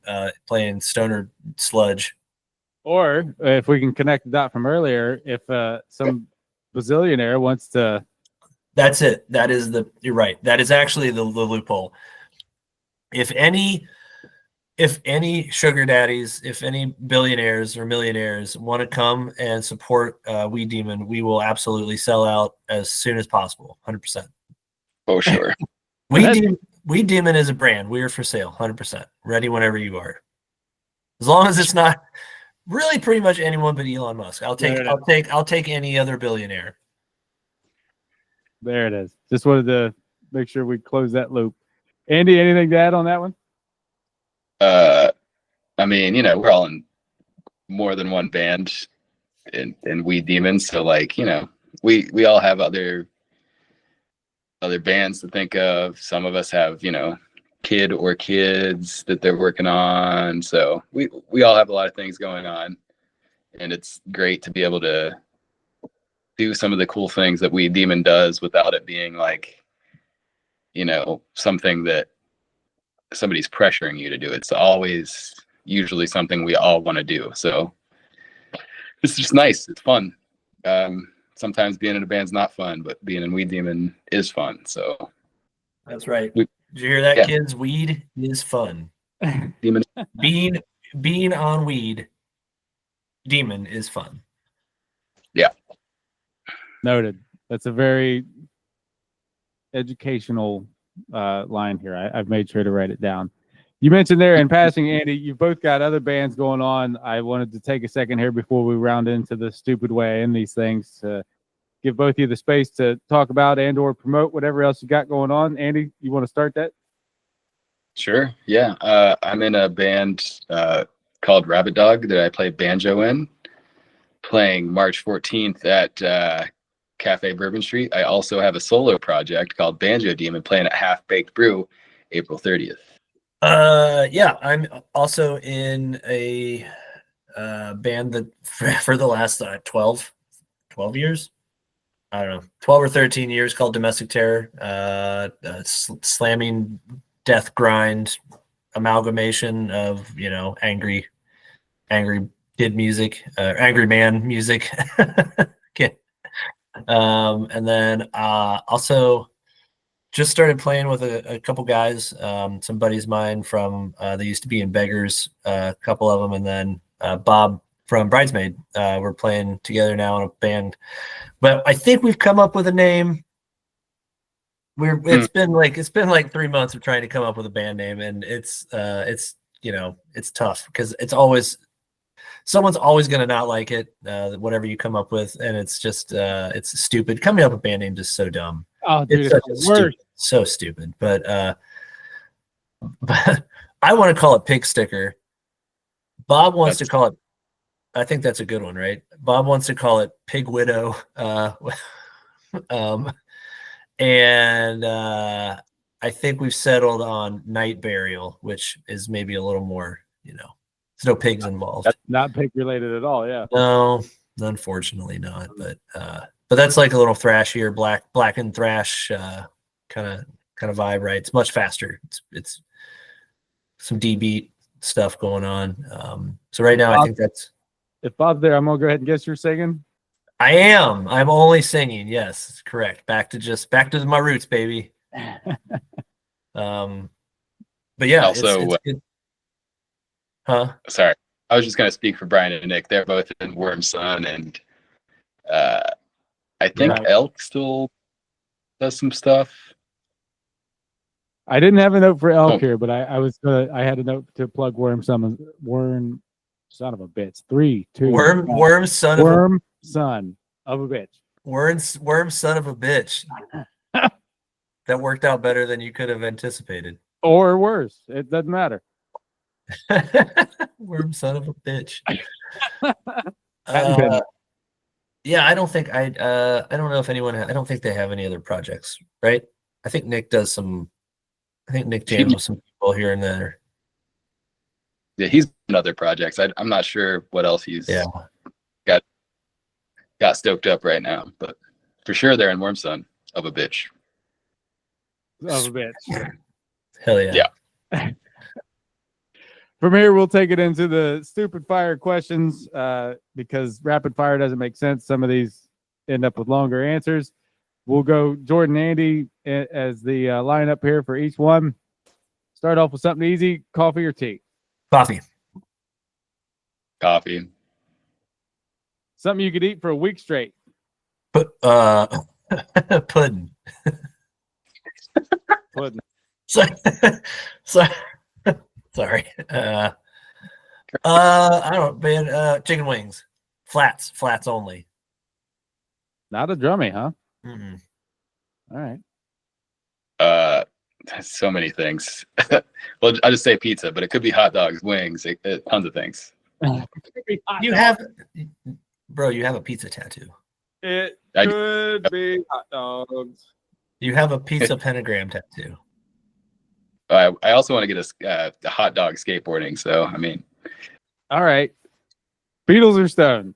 Speaker 4: playing stoner sludge.
Speaker 2: Or if we can connect the dot from earlier, if some bazillionaire wants to.
Speaker 4: That's it. You're right. That is actually the loophole. If any sugar daddies, if any billionaires or millionaires want to come and support Weed Demon, we will absolutely sell out as soon as possible. 100%.
Speaker 5: Oh, sure.
Speaker 4: Weed Demon is a brand. We are for sale. 100%. Ready whenever you are. As long as it's not really pretty much anyone but Elon Musk. I'll take any other billionaire.
Speaker 2: There it is. Just wanted to make sure we close that loop. Andy, anything to add on that one?
Speaker 5: I mean, we're all in more than one band in Weed Demon, so like, we all have other bands to think of. Some of us have, kid or kids that they're working on. So we all have a lot of things going on, and it's great to be able to do some of the cool things that Weed Demon does without it being like, something that somebody's pressuring you to do. It's always usually something we all want to do. So it's just nice. It's fun. Sometimes being in a band's not fun, but being in Weed Demon is fun. So
Speaker 4: that's right. Did you hear that, kids? Weed is fun.
Speaker 5: Demon.
Speaker 4: Being on Weed Demon is fun.
Speaker 5: Yeah.
Speaker 2: Noted. That's a very educational line here. I've made sure to write it down. You mentioned there in passing, Andy, you've both got other bands going on. I wanted to take a second here before we round into the stupid way in these things to give both of you the space to talk about and or promote whatever else you got going on. Andy, you want to start that?
Speaker 5: Sure. Yeah. I'm in a band called Rabbit Dog that I play banjo in, playing March 14th at Cafe Bourbon Street. I also have a solo project called Banjo Demon playing at Half Baked Brew April 30th.
Speaker 4: Yeah, I'm also in a band that for the last 12 years, I don't know, 12 or 13 years, called Domestic Terror, slamming death grind amalgamation of angry kid music, angry man music. Okay. And then also just started playing with a couple guys, some buddies of mine from they used to be in Beggars, a couple of them, and then Bob from Bridesmaid. We're playing together now in a band, but I think we've come up with a name. It's been like 3 months of trying to come up with a band name, and it's tough because it's always someone's always going to not like it, whatever you come up with, and it's just it's stupid. Coming up with band names is so dumb.
Speaker 2: Oh, dude,
Speaker 4: it's so stupid. But I want to call it Pig Sticker. Bob wants to call it I think that's a good one, right? Bob wants to call it Pig Widow. And I think we've settled on Night Burial, which is maybe a little more, there's no pigs involved.
Speaker 2: That's not pig related at all. Yeah.
Speaker 4: No, unfortunately not. But that's like a little thrashier, black and thrash kind of vibe, right? It's much faster. It's some D beat stuff going on. So right now, I think that's.
Speaker 2: If Bob's there, I'm gonna go ahead and guess you're singing.
Speaker 4: I am. I'm only singing. Yes, correct. Back to my roots, baby. But yeah.
Speaker 5: Also,
Speaker 4: it's huh?
Speaker 5: Sorry, I was just gonna speak for Brian and Nick. They're both in Worm Sun, and I think Elk still does some stuff.
Speaker 2: I didn't have a note for Elk here, but I had a note to plug Worm Son of a bitch. 3, 2,
Speaker 4: Worm son of a
Speaker 2: bitch.
Speaker 4: Worm son of a bitch. That worked out better than you could have anticipated.
Speaker 2: Or worse. It doesn't matter.
Speaker 4: Worm son of a bitch.
Speaker 2: Yeah,
Speaker 4: I don't think I don't know if anyone I don't think they have any other projects, right? I think Nick does some. I think Nick jams with some people here and there.
Speaker 5: Yeah, he's in other projects. I'm not sure what else he's got stoked up right now, but for sure they're in Worm Son of a bitch.
Speaker 2: Of a bitch.
Speaker 4: Hell yeah.
Speaker 5: Yeah.
Speaker 2: From here, we'll take it into the stupid fire questions because rapid fire doesn't make sense. Some of these end up with longer answers. We'll go Jordan and Andy as the lineup here for each one. Start off with something easy, coffee or tea?
Speaker 4: Coffee.
Speaker 2: Something you could eat for a week straight?
Speaker 4: Pudding.
Speaker 2: Pudding.
Speaker 4: Sorry. I don't, man. Chicken wings. Flats only.
Speaker 2: Not a drummy, huh?
Speaker 4: Mm-mm.
Speaker 2: All right.
Speaker 5: So many things. Well, I just say pizza, but it could be hot dogs, wings, tons of things.
Speaker 4: You have a pizza tattoo.
Speaker 2: It could be hot dogs.
Speaker 4: You have a pizza pentagram tattoo.
Speaker 5: I also want to get a hot dog skateboarding. So, I mean.
Speaker 2: All right. Beatles or Stones?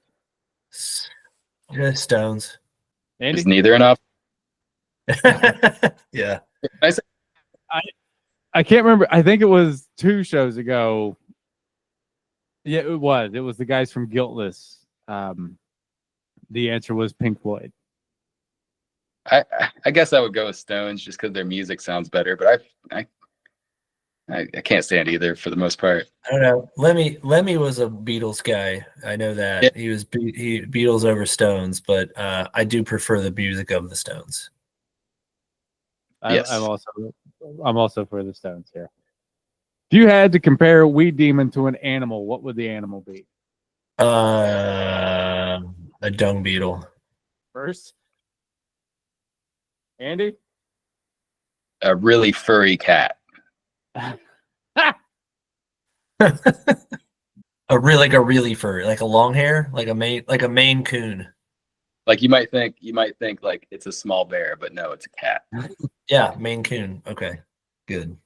Speaker 4: Stones.
Speaker 2: Andy?
Speaker 5: Is neither enough?
Speaker 4: Yeah.
Speaker 2: I can't remember. I think it was 2 shows ago. Yeah, it was. It was the guys from Guiltless. The answer was Pink Floyd.
Speaker 5: I guess I would go with Stones just because their music sounds better, but I can't stand either for the most part.
Speaker 4: I don't know. Lemmy was a Beatles guy. I know that. Yeah. He was Beatles over Stones, but I do prefer the music of the Stones.
Speaker 5: Yes.
Speaker 2: I'm also for the Stones here. If you had to compare Weed Demon to an animal, what would the animal be?
Speaker 4: A dung beetle.
Speaker 2: First, Andy?
Speaker 5: A really furry cat.
Speaker 4: a really furry, like a long hair, like a Maine Coon.
Speaker 5: Like you might think like it's a small bear, but no, it's a cat.
Speaker 4: Yeah, Maine Coon. Okay, good.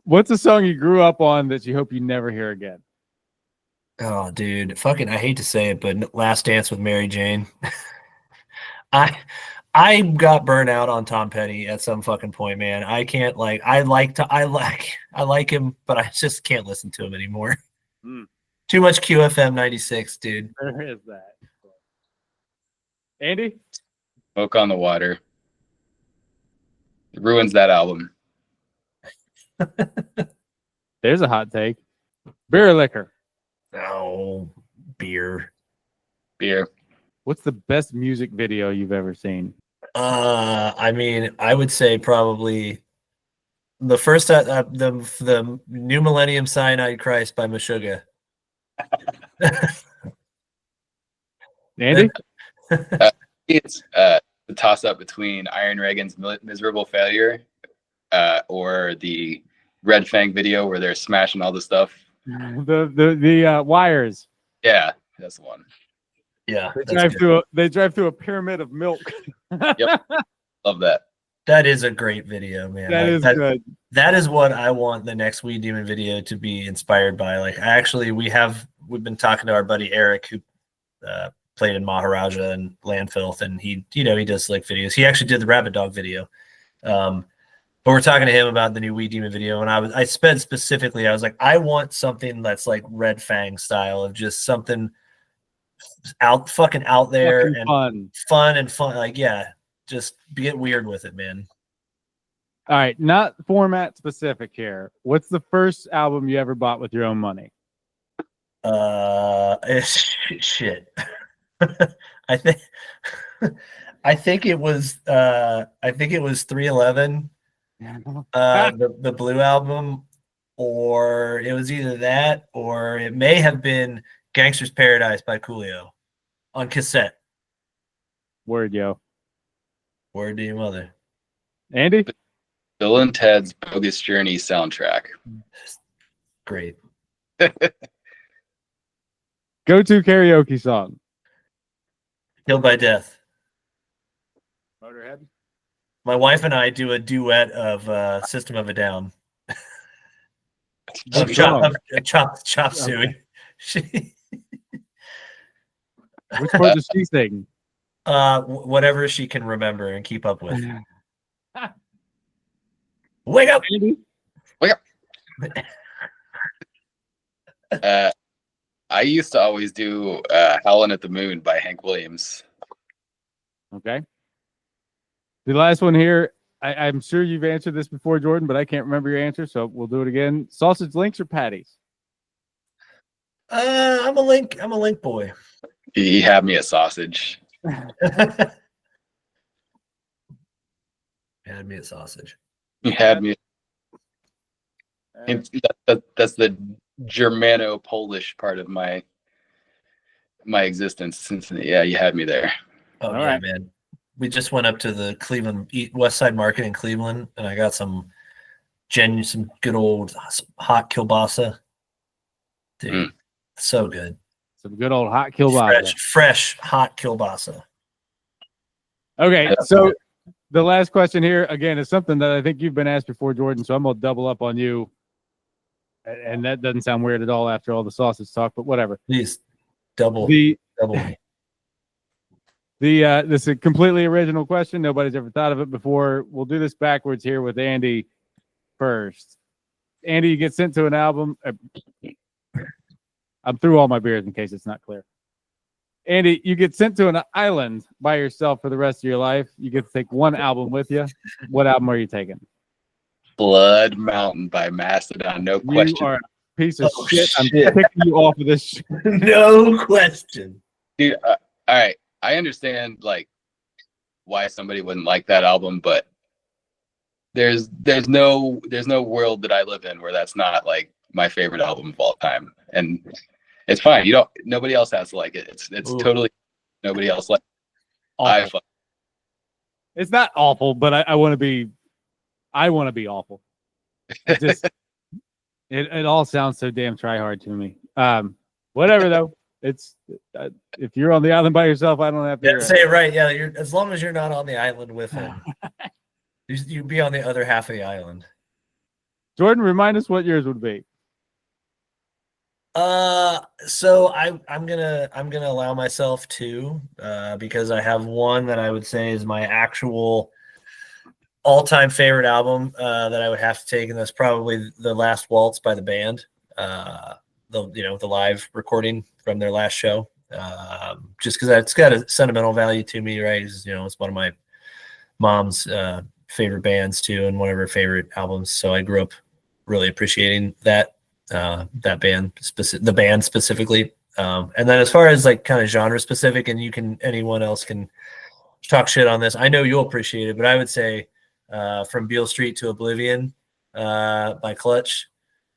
Speaker 2: What's a song you grew up on that you hope you never hear again?
Speaker 4: Oh, dude, I hate to say it, but Last Dance with Mary Jane. I got burnt out on Tom Petty at some fucking point, man. I can't I like him, but I just can't listen to him anymore. Too much QFM 96, dude.
Speaker 2: There is that. Andy?
Speaker 5: Smoke on the Water. It ruins that album.
Speaker 2: There's a hot take. Beer or liquor?
Speaker 4: Oh, beer.
Speaker 2: What's the best music video you've ever seen?
Speaker 4: I mean, I would say probably the first the New Millennium Cyanide Christ by Meshuggah.
Speaker 2: Andy?
Speaker 5: It's the toss up between Iron Reagan's Miserable Failure or the Red Fang video where they're smashing all the stuff
Speaker 2: The wires.
Speaker 5: Yeah, that's the one.
Speaker 4: Yeah,
Speaker 2: They drive through a pyramid of milk.
Speaker 5: Yep. Love that.
Speaker 4: that is a great video, man.
Speaker 2: That is good.
Speaker 4: That is what I want the next Weed Demon video to be inspired by. Like, we've been talking to our buddy Eric, who played in Maharaja and Landfilth, and he does like videos. He actually did the Rabbit Dog video. But we're talking to him about the new Weed Demon video, and I spent specifically, I was like, I want something that's like Red Fang style, of just something fucking out there and fun. Like, yeah, just get weird with it, man.
Speaker 2: All right, not format specific here. What's the first album you ever bought with your own money?
Speaker 4: Shit. I think it was 311, the Blue album, or it was either that, or it may have been Gangster's Paradise by Coolio on cassette.
Speaker 2: Word, yo.
Speaker 4: Word to your mother.
Speaker 2: Andy?
Speaker 5: Bill and Ted's Bogus Journey soundtrack.
Speaker 4: Great.
Speaker 2: Go-to karaoke song.
Speaker 4: Killed by Death.
Speaker 2: Motorhead.
Speaker 4: My wife and I do a duet of System of a Down. Chop Suey.
Speaker 2: Which part does she sing?
Speaker 4: Whatever she can remember and keep up with. Wake up!
Speaker 5: Wake up! I used to always do Howlin' at the Moon by Hank Williams.
Speaker 2: Okay. The last one here, I'm sure you've answered this before, Jordan, but I can't remember your answer, so we'll do it again. Sausage links or patties?
Speaker 4: I'm a link boy.
Speaker 5: He had me a sausage.
Speaker 4: Had me a sausage.
Speaker 5: He had me. That's the Germano-Polish part of my existence. Since you had me there.
Speaker 4: Oh, all right, man. We just went up to the Cleveland West Side Market in Cleveland, and I got some good old hot kielbasa. Dude, so good.
Speaker 2: Some good old hot kielbasa.
Speaker 4: Fresh hot kielbasa.
Speaker 2: Okay, so the last question here, again, is something that I think you've been asked before, Jordan, so I'm going to double up on you. And that doesn't sound weird at all after all the sausage talk, but whatever.
Speaker 4: Please, double.
Speaker 2: This is a completely original question. Nobody's ever thought of it before. We'll do this backwards here with Andy first. Andy, you get sent to an album. I'm through all my beers in case it's not clear. Andy, you get sent to an island by yourself for the rest of your life. You get to take one album with you. What album are you taking?
Speaker 5: Blood Mountain by Mastodon. No question.
Speaker 2: You are a piece of shit. I'm picking you off of this.
Speaker 4: No question.
Speaker 5: Dude, all right. I understand like why somebody wouldn't like that album, but there's no world that I live in where that's not like my favorite album of all time. And it's fine. Nobody else has to like it. It's totally nobody else like it.
Speaker 2: It's not awful, but I want to be awful. It all sounds so damn try hard to me. Whatever though. It's if you're on the island by yourself, I don't have to.
Speaker 4: Yeah, say it right. Yeah, as long as you're not on the island with him, you'd be on the other half of the island.
Speaker 2: Jordan, remind us what yours would be.
Speaker 4: So I'm gonna allow myself two, because I have one that I would say is my actual all-time favorite album that I would have to take, and that's probably The Last Waltz by the band. The live recording from their last show, just because it's got a sentimental value to me, right? It's one of my mom's favorite bands too, and one of her favorite albums. So I grew up really appreciating that band, the band specifically. And then as far as like kind of genre specific, and anyone else can talk shit on this, I know you'll appreciate it, but I would say From Beale Street to Oblivion by Clutch.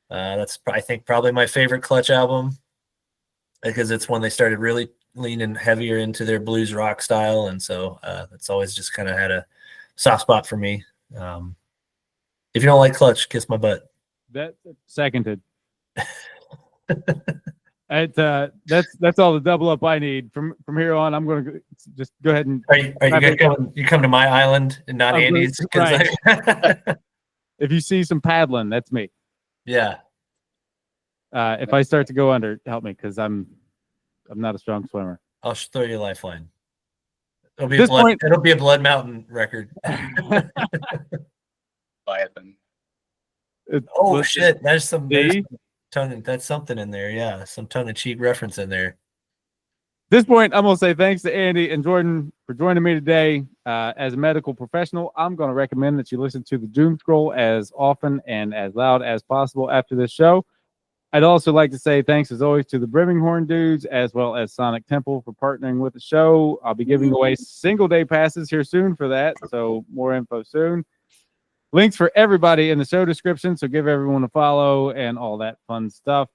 Speaker 4: That's I think probably my favorite Clutch album, because it's when they started really leaning heavier into their blues rock style, and so it's always just kind of had a soft spot for me. If you don't like Clutch, kiss my butt.
Speaker 2: That seconded. That's all the double up I need. From here on, I'm going to just go ahead and.
Speaker 4: Are you gonna come to my island and not Andy's?
Speaker 2: Right. If you see some paddling, that's me.
Speaker 4: Yeah.
Speaker 2: If I start to go under, help me because I'm not a strong swimmer.
Speaker 4: I'll throw you a lifeline. It'll be a Blood Mountain record.
Speaker 5: Leviathan.
Speaker 4: Oh shit! There's something in there. Yeah, some tongue-in-cheek reference in there.
Speaker 2: At this point, I'm going to say thanks to Andy and Jordan for joining me today. As a medical professional, I'm going to recommend that you listen to the Doom Scroll as often and as loud as possible after this show. I'd also like to say thanks, as always, to the Brimming Horn dudes, as well as Sonic Temple for partnering with the show. I'll be giving away single-day passes here soon for that, so more info soon. Links for everybody in the show description, so give everyone a follow and all that fun stuff.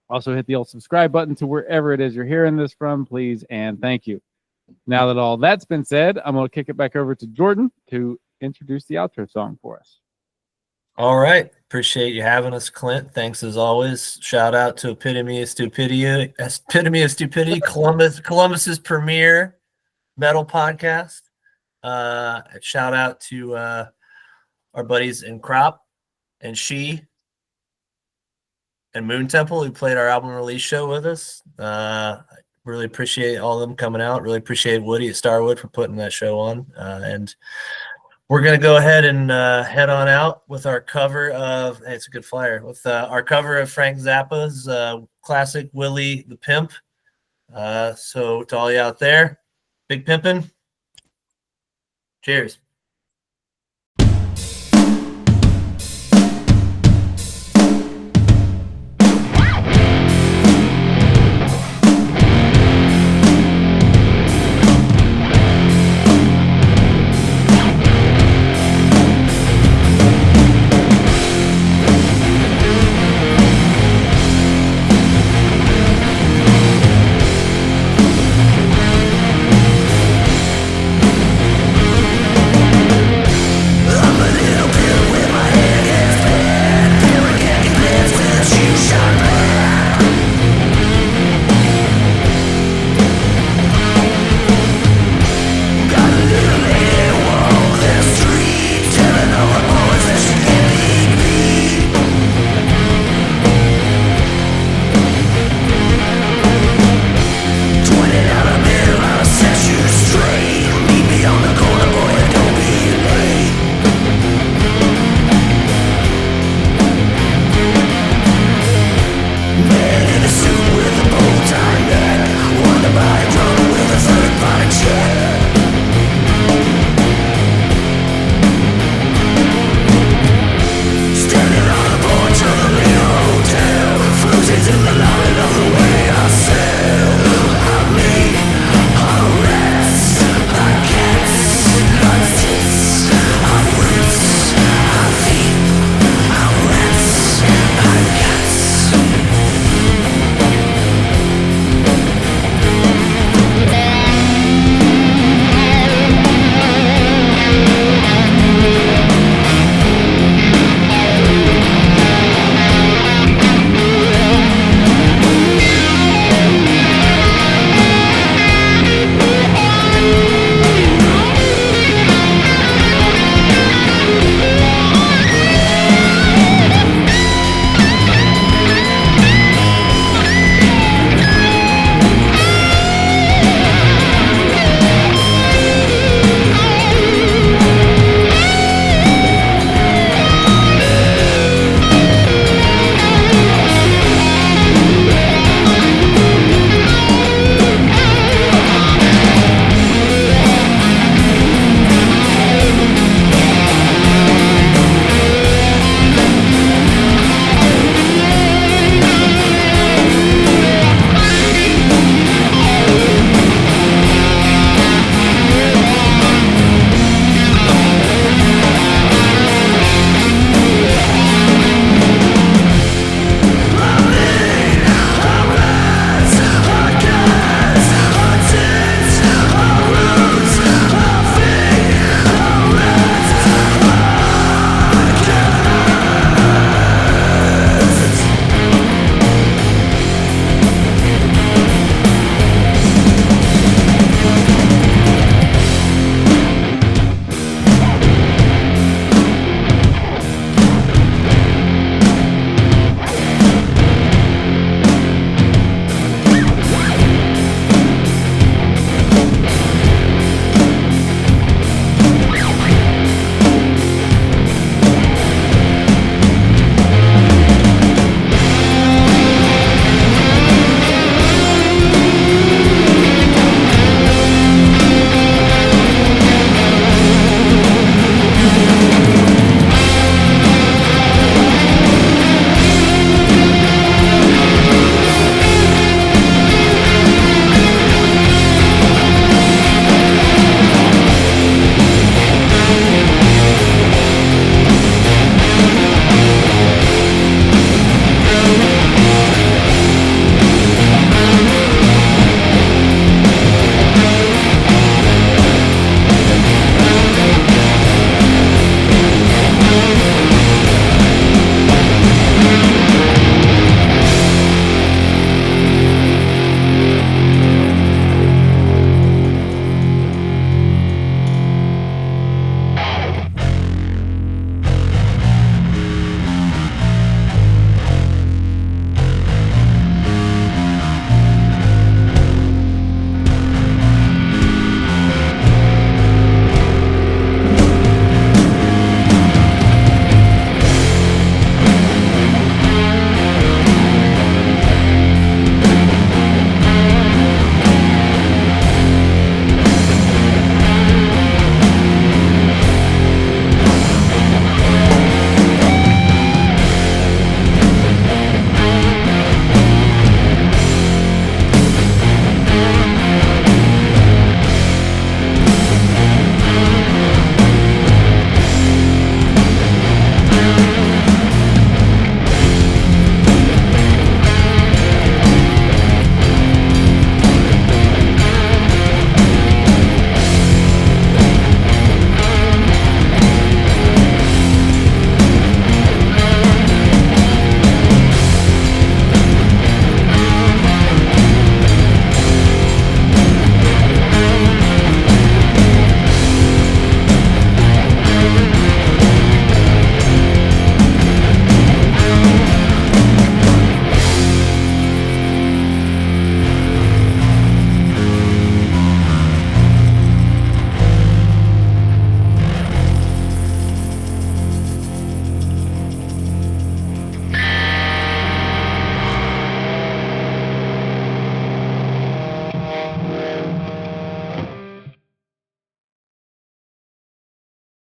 Speaker 2: Also, hit the old subscribe button to wherever it is you're hearing this from, please, and thank you. Now that all that's been said, I'm going to kick it back over to Jordan to introduce the outro song for us.
Speaker 4: All right. Appreciate you having us, Clint. Thanks as always. Shout out to Epitome of Stupidity, Columbus's premier metal podcast. Shout out to our buddies in Crop and She and Moon Temple who played our album release show with us. Really appreciate all of them coming out. Really appreciate Woody at Starwood for putting that show on. And we're going to go ahead and head on out with our cover of, hey, it's a good flyer, with our cover of Frank Zappa's classic Willie the Pimp. So to all you out there, big pimpin', cheers.